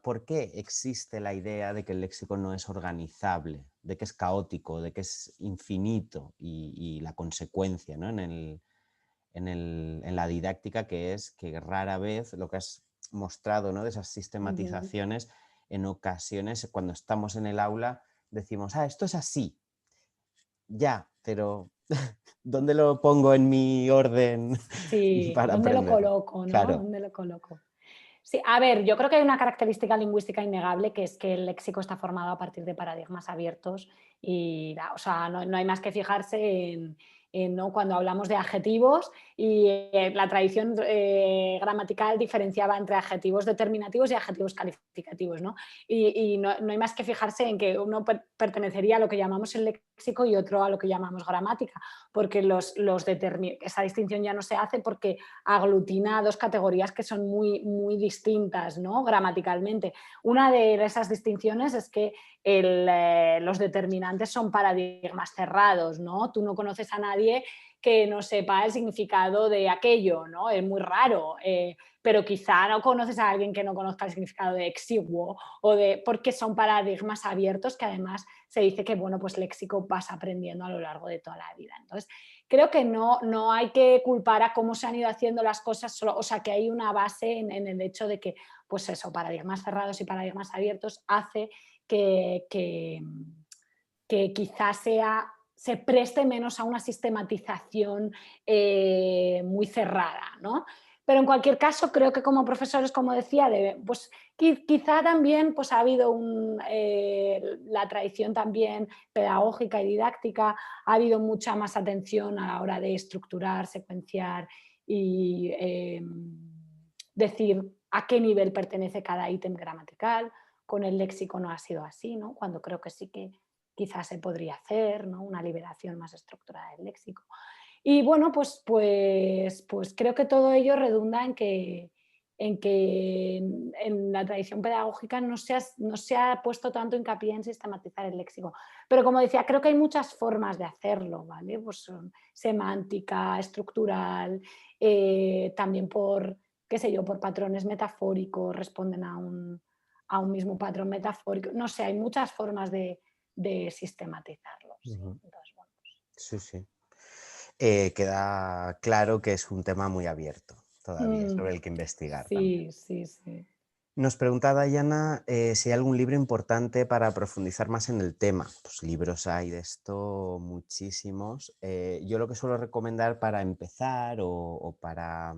¿por qué existe la idea de que el léxico no es organizable, de que es caótico, de que es infinito y la consecuencia, ¿no? en la didáctica, que es que rara vez lo que has mostrado, ¿no? De esas sistematizaciones, en ocasiones cuando estamos en el aula decimos, esto es así, ya, pero ¿dónde lo pongo en mi orden Sí, para ¿dónde lo aprenderlo? coloco, no? Claro. ¿Dónde lo coloco? Sí, a ver, yo creo que hay una característica lingüística innegable, que es que el léxico está formado a partir de paradigmas abiertos y, o sea, no hay más que fijarse ¿no? Cuando hablamos de adjetivos y la tradición gramatical diferenciaba entre adjetivos determinativos y adjetivos calificativos, ¿no? Y no hay más que fijarse en que uno pertenecería a lo que llamamos el léxico y otro a lo que llamamos gramática, porque esa distinción ya no se hace porque aglutina dos categorías que son muy, muy distintas, ¿no? Gramaticalmente. Una de esas distinciones es que los determinantes son paradigmas cerrados, ¿no? Tú no conoces a nadie que no sepa el significado de aquello, ¿no? Es muy raro, pero quizá no conoces a alguien que no conozca el significado de exiguo porque son paradigmas abiertos que además se dice que, bueno, pues léxico vas aprendiendo a lo largo de toda la vida. Entonces, creo que no hay que culpar a cómo se han ido haciendo las cosas, o sea, que hay una base en el hecho de que, pues eso, paradigmas cerrados y paradigmas abiertos hace que quizás se preste menos a una sistematización muy cerrada, ¿no? Pero en cualquier caso, creo que como profesores, como decía, pues quizá también pues, ha habido la tradición también pedagógica y didáctica, ha habido mucha más atención a la hora de estructurar, secuenciar y decir a qué nivel pertenece cada ítem gramatical. Con el léxico no ha sido así, ¿no? Cuando creo que sí que quizás se podría hacer, ¿no? Una liberación más estructurada del léxico. Y bueno, pues creo que todo ello redunda en la tradición pedagógica no se ha puesto tanto hincapié en sistematizar el léxico. Pero como decía, creo que hay muchas formas de hacerlo, ¿vale? Pues semántica, estructural, también qué sé yo, por patrones metafóricos, responden a un mismo patrón metafórico. No sé, hay muchas formas de sistematizarlo. Sí. Ujú. Entonces, bueno, Sí, sí. Queda claro que es un tema muy abierto todavía, sobre el que investigar también. sí, sí, sí. Nos pregunta Dayana si hay algún libro importante para profundizar más en el tema. Pues libros hay de esto muchísimos. Yo lo que suelo recomendar para empezar o para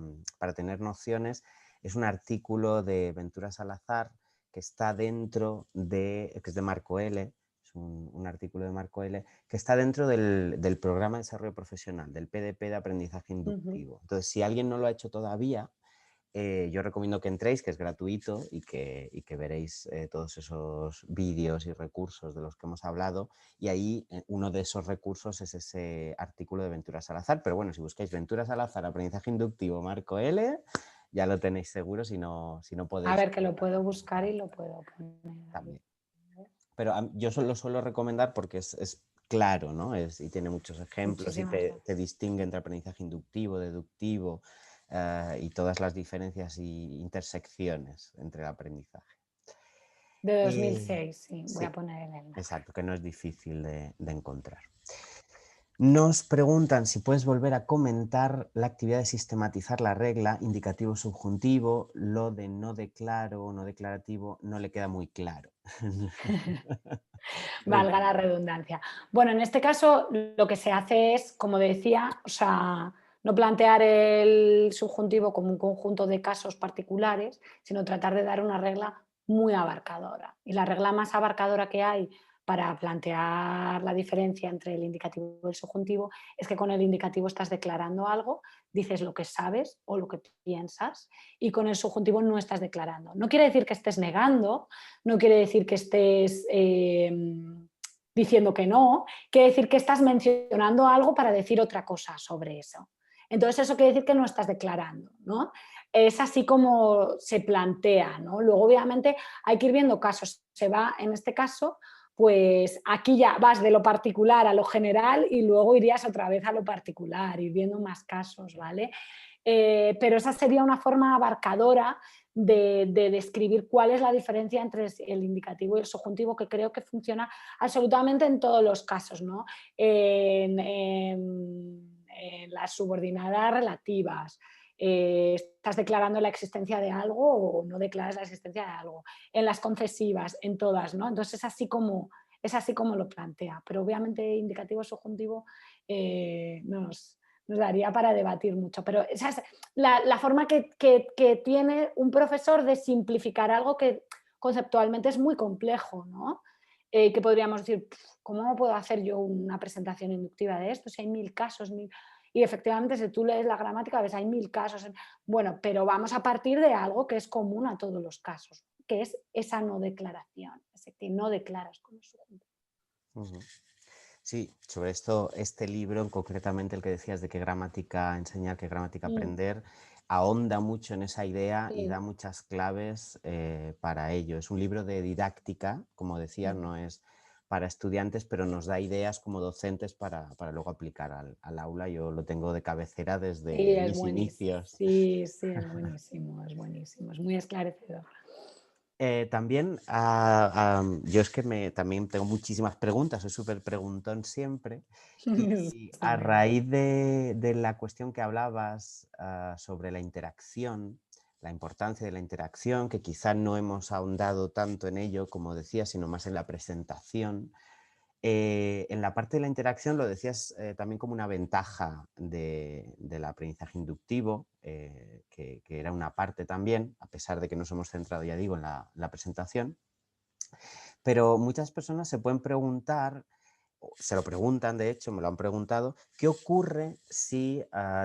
tener nociones es un artículo de Ventura Salazar que está que es de Marco L., es un artículo de Marco L., que está dentro del programa de desarrollo profesional, del PDP de aprendizaje Ujú. inductivo. Entonces, si alguien no lo ha hecho todavía, yo recomiendo que entréis, que es gratuito y que veréis todos esos vídeos y recursos de los que hemos hablado. Y ahí uno de esos recursos es ese artículo de Ventura Salazar. Pero bueno, si buscáis Ventura Salazar, aprendizaje inductivo, Marco L., ya lo tenéis seguro si no A podéis ver, que lo puedo buscar y lo puedo poner ahí. también. Pero yo lo suelo recomendar porque es claro, ¿no? Y tiene muchos ejemplos y Muchísimas te gracias. distingue entre aprendizaje inductivo, deductivo, y todas las diferencias y intersecciones entre el aprendizaje. De Eh, 2006, sí, voy a sí, poner el enlace. exacto, que no es difícil de encontrar. Nos preguntan si puedes volver a comentar la actividad de sistematizar la regla, indicativo subjuntivo, lo de no declaro o no declarativo no le queda muy claro. Valga la redundancia. Bueno, en este caso lo que se hace es, como decía, o sea, no plantear el subjuntivo como un conjunto de casos particulares, sino tratar de dar una regla muy abarcadora. Y la regla más abarcadora que hay para plantear la diferencia entre el indicativo y el subjuntivo es que con el indicativo estás declarando algo, dices lo que sabes o lo que piensas, y con el subjuntivo no estás declarando. No quiere decir que estés negando, no quiere decir que estés diciendo que no, quiere decir que estás mencionando algo para decir otra cosa sobre eso. Entonces eso quiere decir que no estás declarando, ¿no? Es así como se plantea, ¿no? Luego obviamente hay que ir viendo casos. Se va, en este caso, pues aquí ya vas de lo particular a lo general y luego irías otra vez a lo particular, ir viendo más casos, ¿vale? Pero esa sería una forma abarcadora de describir cuál es la diferencia entre el indicativo y el subjuntivo, que creo que funciona absolutamente en todos los casos, ¿no? En las subordinadas relativas. Estás declarando la existencia de algo o no declaras la existencia de algo. En las concesivas, en todas, ¿no? Entonces es así como lo plantea. Pero obviamente indicativo subjuntivo nos daría para debatir mucho. Pero esa es la forma que tiene un profesor de simplificar algo que conceptualmente es muy complejo, ¿no? Que podríamos decir, ¿cómo puedo hacer yo una presentación inductiva de esto? Si hay 1000 casos, y efectivamente, si tú lees la gramática, ves, hay 1000 casos. Bueno, pero vamos a partir de algo que es común a todos los casos, que es esa no declaración, ese que no declaras como subjuntivo. Ujú. Sí, sobre esto, este libro, concretamente el que decías de qué gramática enseñar, qué gramática Mm, aprender, ahonda mucho en esa idea y da sí, muchas claves para ello. Es un libro de didáctica, como decías, mm. no es para estudiantes, pero nos da ideas como docentes para luego aplicar al aula. Yo lo tengo de cabecera Sí, desde es mis buenísimo. inicios. Sí, sí, es buenísimo, es buenísimo, es muy esclarecedor. También, yo es que también tengo muchísimas preguntas, soy súper preguntón siempre. Y Está a muy bien. raíz de la cuestión que hablabas sobre la interacción, la importancia de la interacción, que quizá no hemos ahondado tanto en ello, como decía, sino más en la presentación. En la parte de la interacción lo decías también como una ventaja del aprendizaje inductivo, que era una parte también, a pesar de que nos hemos centrado, ya digo, en la presentación. Pero muchas personas se pueden preguntar, o se lo preguntan, de hecho, me lo han preguntado, ¿qué ocurre si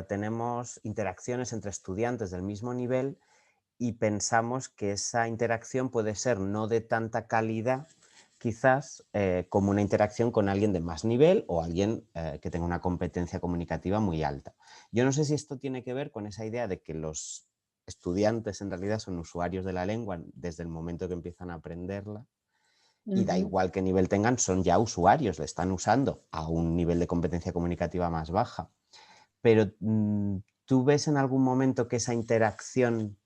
tenemos interacciones entre estudiantes del mismo nivel y pensamos que esa interacción puede ser no de tanta calidad, quizás como una interacción con alguien de más nivel o alguien que tenga una competencia comunicativa muy alta? Yo no sé si esto tiene que ver con esa idea de que los estudiantes en realidad son usuarios de la lengua desde el momento que empiezan a aprenderla y da Ujú. igual qué nivel tengan, son ya usuarios, le están usando a un nivel de competencia comunicativa más baja. Pero ¿tú ves en algún momento que esa interacción,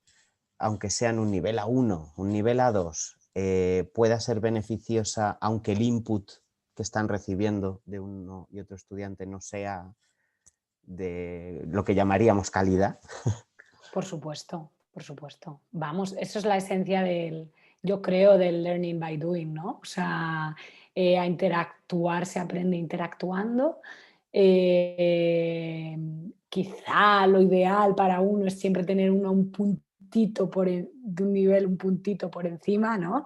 aunque sea en un nivel A1, un nivel A2, pueda ser beneficiosa, aunque el input que están recibiendo de uno y otro estudiante no sea de lo que llamaríamos calidad? Por supuesto, por supuesto. Vamos, eso es la esencia yo creo, del learning by doing, ¿no? O sea, a interactuar se aprende interactuando. Eh, Quizá lo ideal para uno es siempre tener uno un puntito de un nivel, un puntito por encima, ¿no?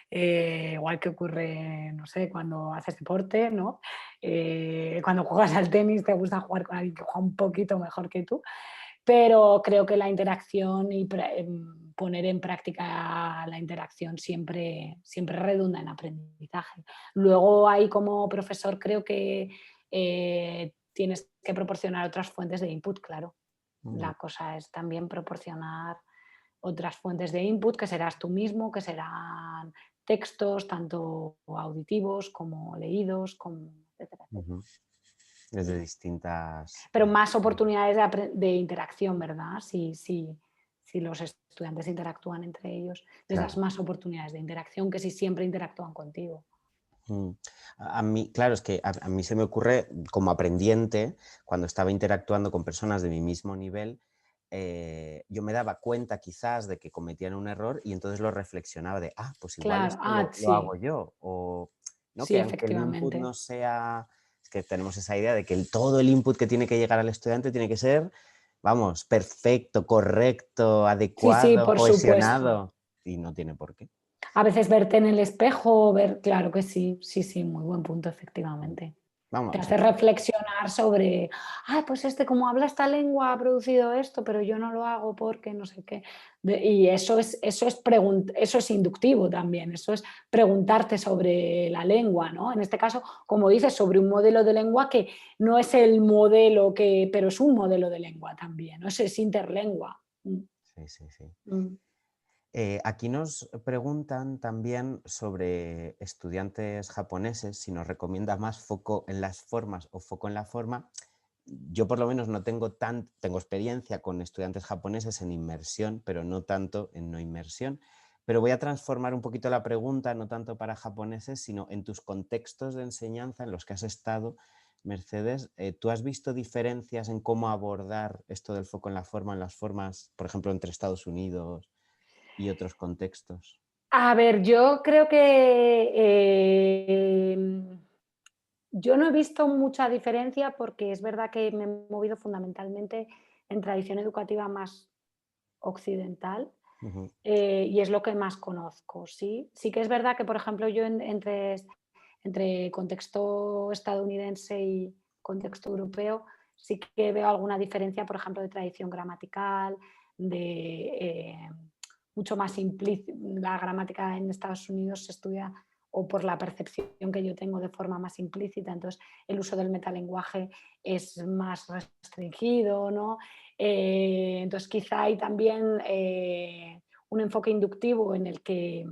Igual que ocurre, no sé, cuando haces deporte, ¿no? Cuando juegas al tenis te gusta jugar con alguien que juega un poquito mejor que tú, pero creo que la interacción y poner en práctica la interacción siempre redunda en aprendizaje. Luego ahí como profesor creo que tienes que proporcionar otras fuentes de input, claro. Ujú, La cosa es también proporcionar otras fuentes de input, que serás tú mismo, que serán textos, tanto auditivos como leídos, como etcétera, etcétera. ujú. Desde distintas Pero más fuentes. oportunidades de interacción, ¿verdad? Si los estudiantes interactúan entre ellos, les das Claro. más oportunidades de interacción que si siempre interactúan contigo. Mm. A mí, claro, es que a mí se me ocurre como aprendiente, cuando estaba interactuando con personas de mi mismo nivel, yo me daba cuenta quizás de que cometían un error y entonces lo reflexionaba de, pues igual Claro, esto lo hago sí, yo. O ¿no? sí, Que aunque el input efectivamente. no sea, es que tenemos esa idea de que todo el input que tiene que llegar al estudiante tiene que ser, vamos, perfecto, correcto, Sí, sí, adecuado, por supuesto. cohesionado, y no tiene por qué. A veces verte en el espejo, claro que sí, sí, sí, muy buen punto, Mm. efectivamente. Te Vamos, hace reflexionar sobre, pues como habla esta lengua ha producido esto, pero yo no lo hago porque no sé qué. Y eso es inductivo también, eso es preguntarte sobre la lengua, ¿no? En este caso, como dices, sobre un modelo de lengua que no es el modelo pero es un modelo de lengua también, ¿no? Es interlengua. sí, sí, sí. Mm. Aquí nos preguntan también sobre estudiantes japoneses, si nos recomienda más foco en las formas o foco en la forma. Yo por lo menos no tengo experiencia con estudiantes japoneses en inmersión, pero no tanto en no inmersión. Pero voy a transformar un poquito la pregunta, no tanto para japoneses, sino en tus contextos de enseñanza en los que has estado, Mercedes, ¿tú has visto diferencias en cómo abordar esto del foco en la forma, en las formas, por ejemplo, entre Estados Unidos y otros contextos? A ver, yo creo que, yo no he visto mucha diferencia porque es verdad que me he movido fundamentalmente en tradición educativa más occidental, Ujú, y es lo que más conozco, ¿sí? Sí que es verdad que, por ejemplo, yo entre contexto estadounidense y contexto europeo, sí que veo alguna diferencia, por ejemplo, de tradición gramatical, de mucho más implícita. La gramática en Estados Unidos se estudia, o por la percepción que yo tengo, de forma más implícita, entonces el uso del metalenguaje es más restringido, ¿no? Entonces quizá hay también un enfoque inductivo en el que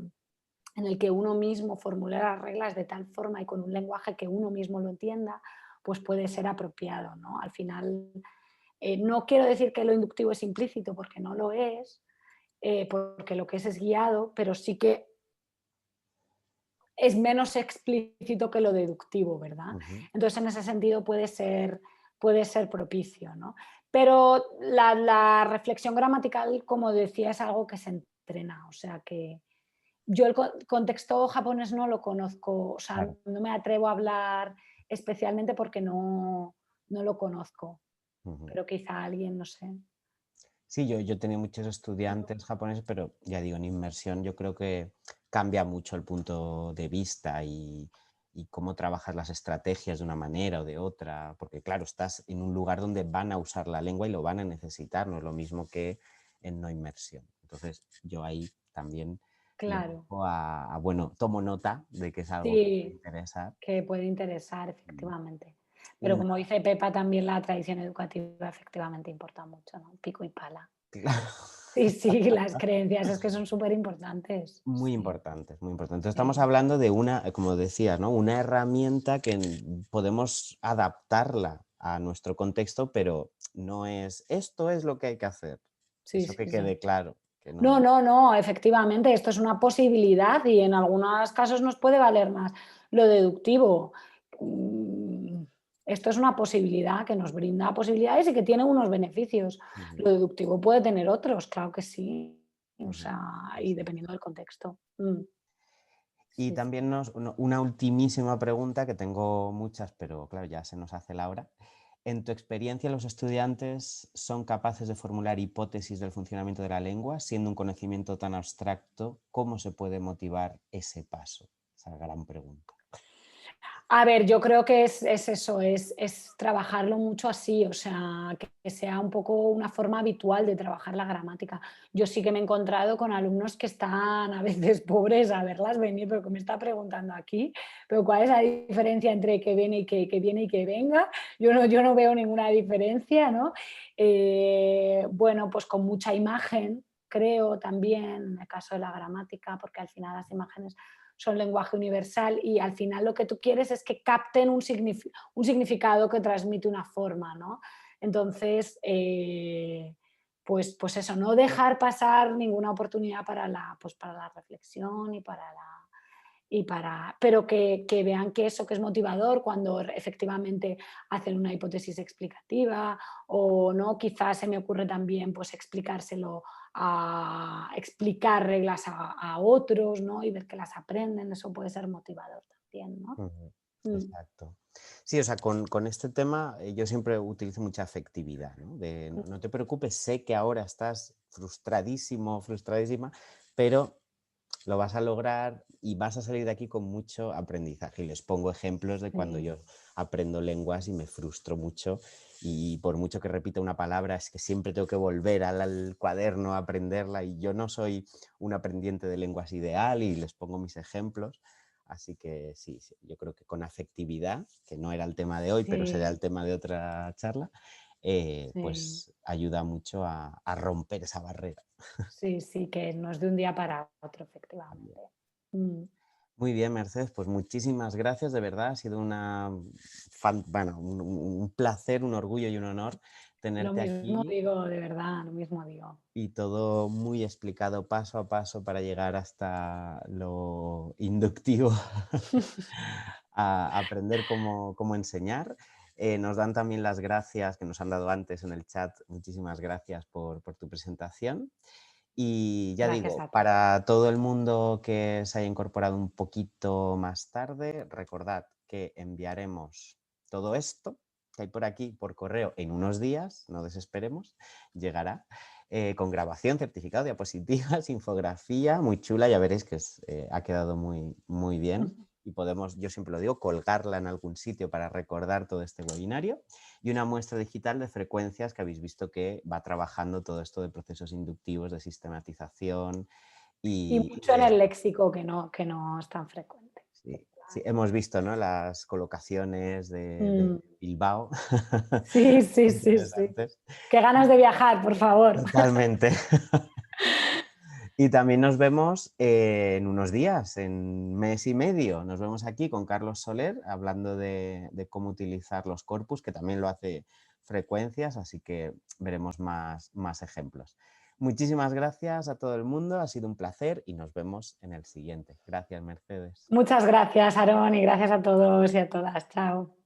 uno mismo formule las reglas de tal forma y con un lenguaje que uno mismo lo entienda, pues puede ser apropiado, ¿no? Al final, no quiero decir que lo inductivo es implícito, porque no lo es, porque lo que es guiado, pero sí que es menos explícito que lo deductivo, ¿verdad? ujú. Entonces, en ese sentido puede ser propicio, ¿no? Pero la reflexión gramatical, como decía, es algo que se entrena, o sea que yo el contexto japonés no lo conozco, o sea, Claro. no me atrevo a hablar especialmente porque no lo conozco, Ujú. pero quizá alguien, no sé. Sí, yo he tenido muchos estudiantes japoneses, pero ya digo, en inmersión yo creo que cambia mucho el punto de vista y cómo trabajas las estrategias de una manera o de otra, porque claro, estás en un lugar donde van a usar la lengua y lo van a necesitar, no es lo mismo que en no inmersión. Entonces yo ahí también le Claro, dejo bueno, tomo nota de que es algo que me sí, interesa. que puede interesar, Y, efectivamente. y Pero como nada, dice Pepa, también la tradición educativa efectivamente importa mucho, ¿no? Pico y pala. Sí, sí, las creencias es que son súper importantes. muy Sí, importante, muy importante. Entonces, estamos sí, hablando de una, como decías, ¿no? Una herramienta que podemos adaptarla a nuestro contexto, pero no es esto es lo que hay que hacer. sí, Eso sí, que sí. quede claro, que No, no. no, no, efectivamente, esto es una posibilidad y en algunos casos nos puede valer más lo deductivo. Mm, Esto es una posibilidad que nos brinda posibilidades y que tiene unos beneficios. Ujú, Lo deductivo puede tener otros, claro que sí. O ujú, sea, y exacto. dependiendo del contexto. Y Sí, sí. también una ultimísima pregunta, que tengo muchas, pero claro, ya se nos hace la hora. En tu experiencia, ¿los estudiantes son capaces de formular hipótesis del funcionamiento de la lengua, siendo un conocimiento tan abstracto? ¿Cómo se puede motivar ese paso? Esa gran pregunta. A ver, yo creo que es eso, es trabajarlo mucho así, o sea, que sea un poco una forma habitual de trabajar la gramática. Yo sí que me he encontrado con alumnos que están a veces pobres a verlas venir, pero que me está preguntando aquí, pero ¿cuál es la diferencia entre que viene y que viene y que venga? Yo no veo ninguna diferencia, ¿no? Bueno, pues con mucha imagen, creo también, en el caso de la gramática, porque al final las imágenes son lenguaje universal y al final lo que tú quieres es que capten un significado que transmite una forma, ¿no? Entonces, pues eso, no dejar pasar ninguna oportunidad para la reflexión pero que vean que eso que es motivador cuando efectivamente hacen una hipótesis explicativa o no, quizás se me ocurre también pues explicárselo explicar reglas a otros, ¿no? Y ver que las aprenden, eso puede ser motivador también, ¿no? Ujú, Mm, exacto. Sí, o sea, con este tema yo siempre utilizo mucha afectividad, ¿no? De mm, no te preocupes, sé que ahora estás frustradísimo, frustradísima, pero lo vas a lograr y vas a salir de aquí con mucho aprendizaje. Y les pongo ejemplos de cuando sí, yo aprendo lenguas y me frustro mucho y por mucho que repita una palabra es que siempre tengo que volver al cuaderno a aprenderla y yo no soy un aprendiente de lenguas ideal y les pongo mis ejemplos. Así que sí, sí, yo creo que con afectividad, que no era el tema de hoy, pero será sí, el tema de otra charla, sí, pues ayuda mucho a romper esa barrera. sí, sí, que no es de un día para otro, efectivamente. Mm. Muy bien, Mercedes, pues muchísimas gracias, de verdad, ha sido bueno, un placer, un orgullo y un honor Lo tenerte mismo aquí digo, de verdad, lo mismo digo. y todo muy explicado paso a paso para llegar hasta lo inductivo a aprender cómo enseñar. Nos dan también las gracias que nos han dado antes en el chat. Muchísimas gracias por tu presentación. Y ya Gracias digo, a ti. para todo el mundo que se haya incorporado un poquito más tarde, recordad que enviaremos todo esto que hay por aquí por correo en unos días, no desesperemos, llegará con grabación, certificado, diapositivas, infografía, muy chula, ya veréis que ha quedado muy, muy bien. Y podemos, yo siempre lo digo, colgarla en algún sitio para recordar todo este webinario, y una muestra digital de frecuencias que habéis visto que va trabajando todo esto de procesos inductivos, de sistematización Y y mucho en el léxico que no es tan frecuente. sí, sí, hemos visto, ¿no?, las colocaciones de Mm. Bilbao. Sí, sí, sí, sí. Interesantes. Qué ganas de viajar, por favor. Totalmente. Y también nos vemos en unos días, en mes y medio. Nos vemos aquí con Carlos Soler hablando de cómo utilizar los corpus, que también lo hace frecuencias, así que veremos más ejemplos. Muchísimas gracias a todo el mundo, ha sido un placer y nos vemos en el siguiente. Gracias, Mercedes. Muchas gracias, Aarón, y gracias a todos y a todas. Chao.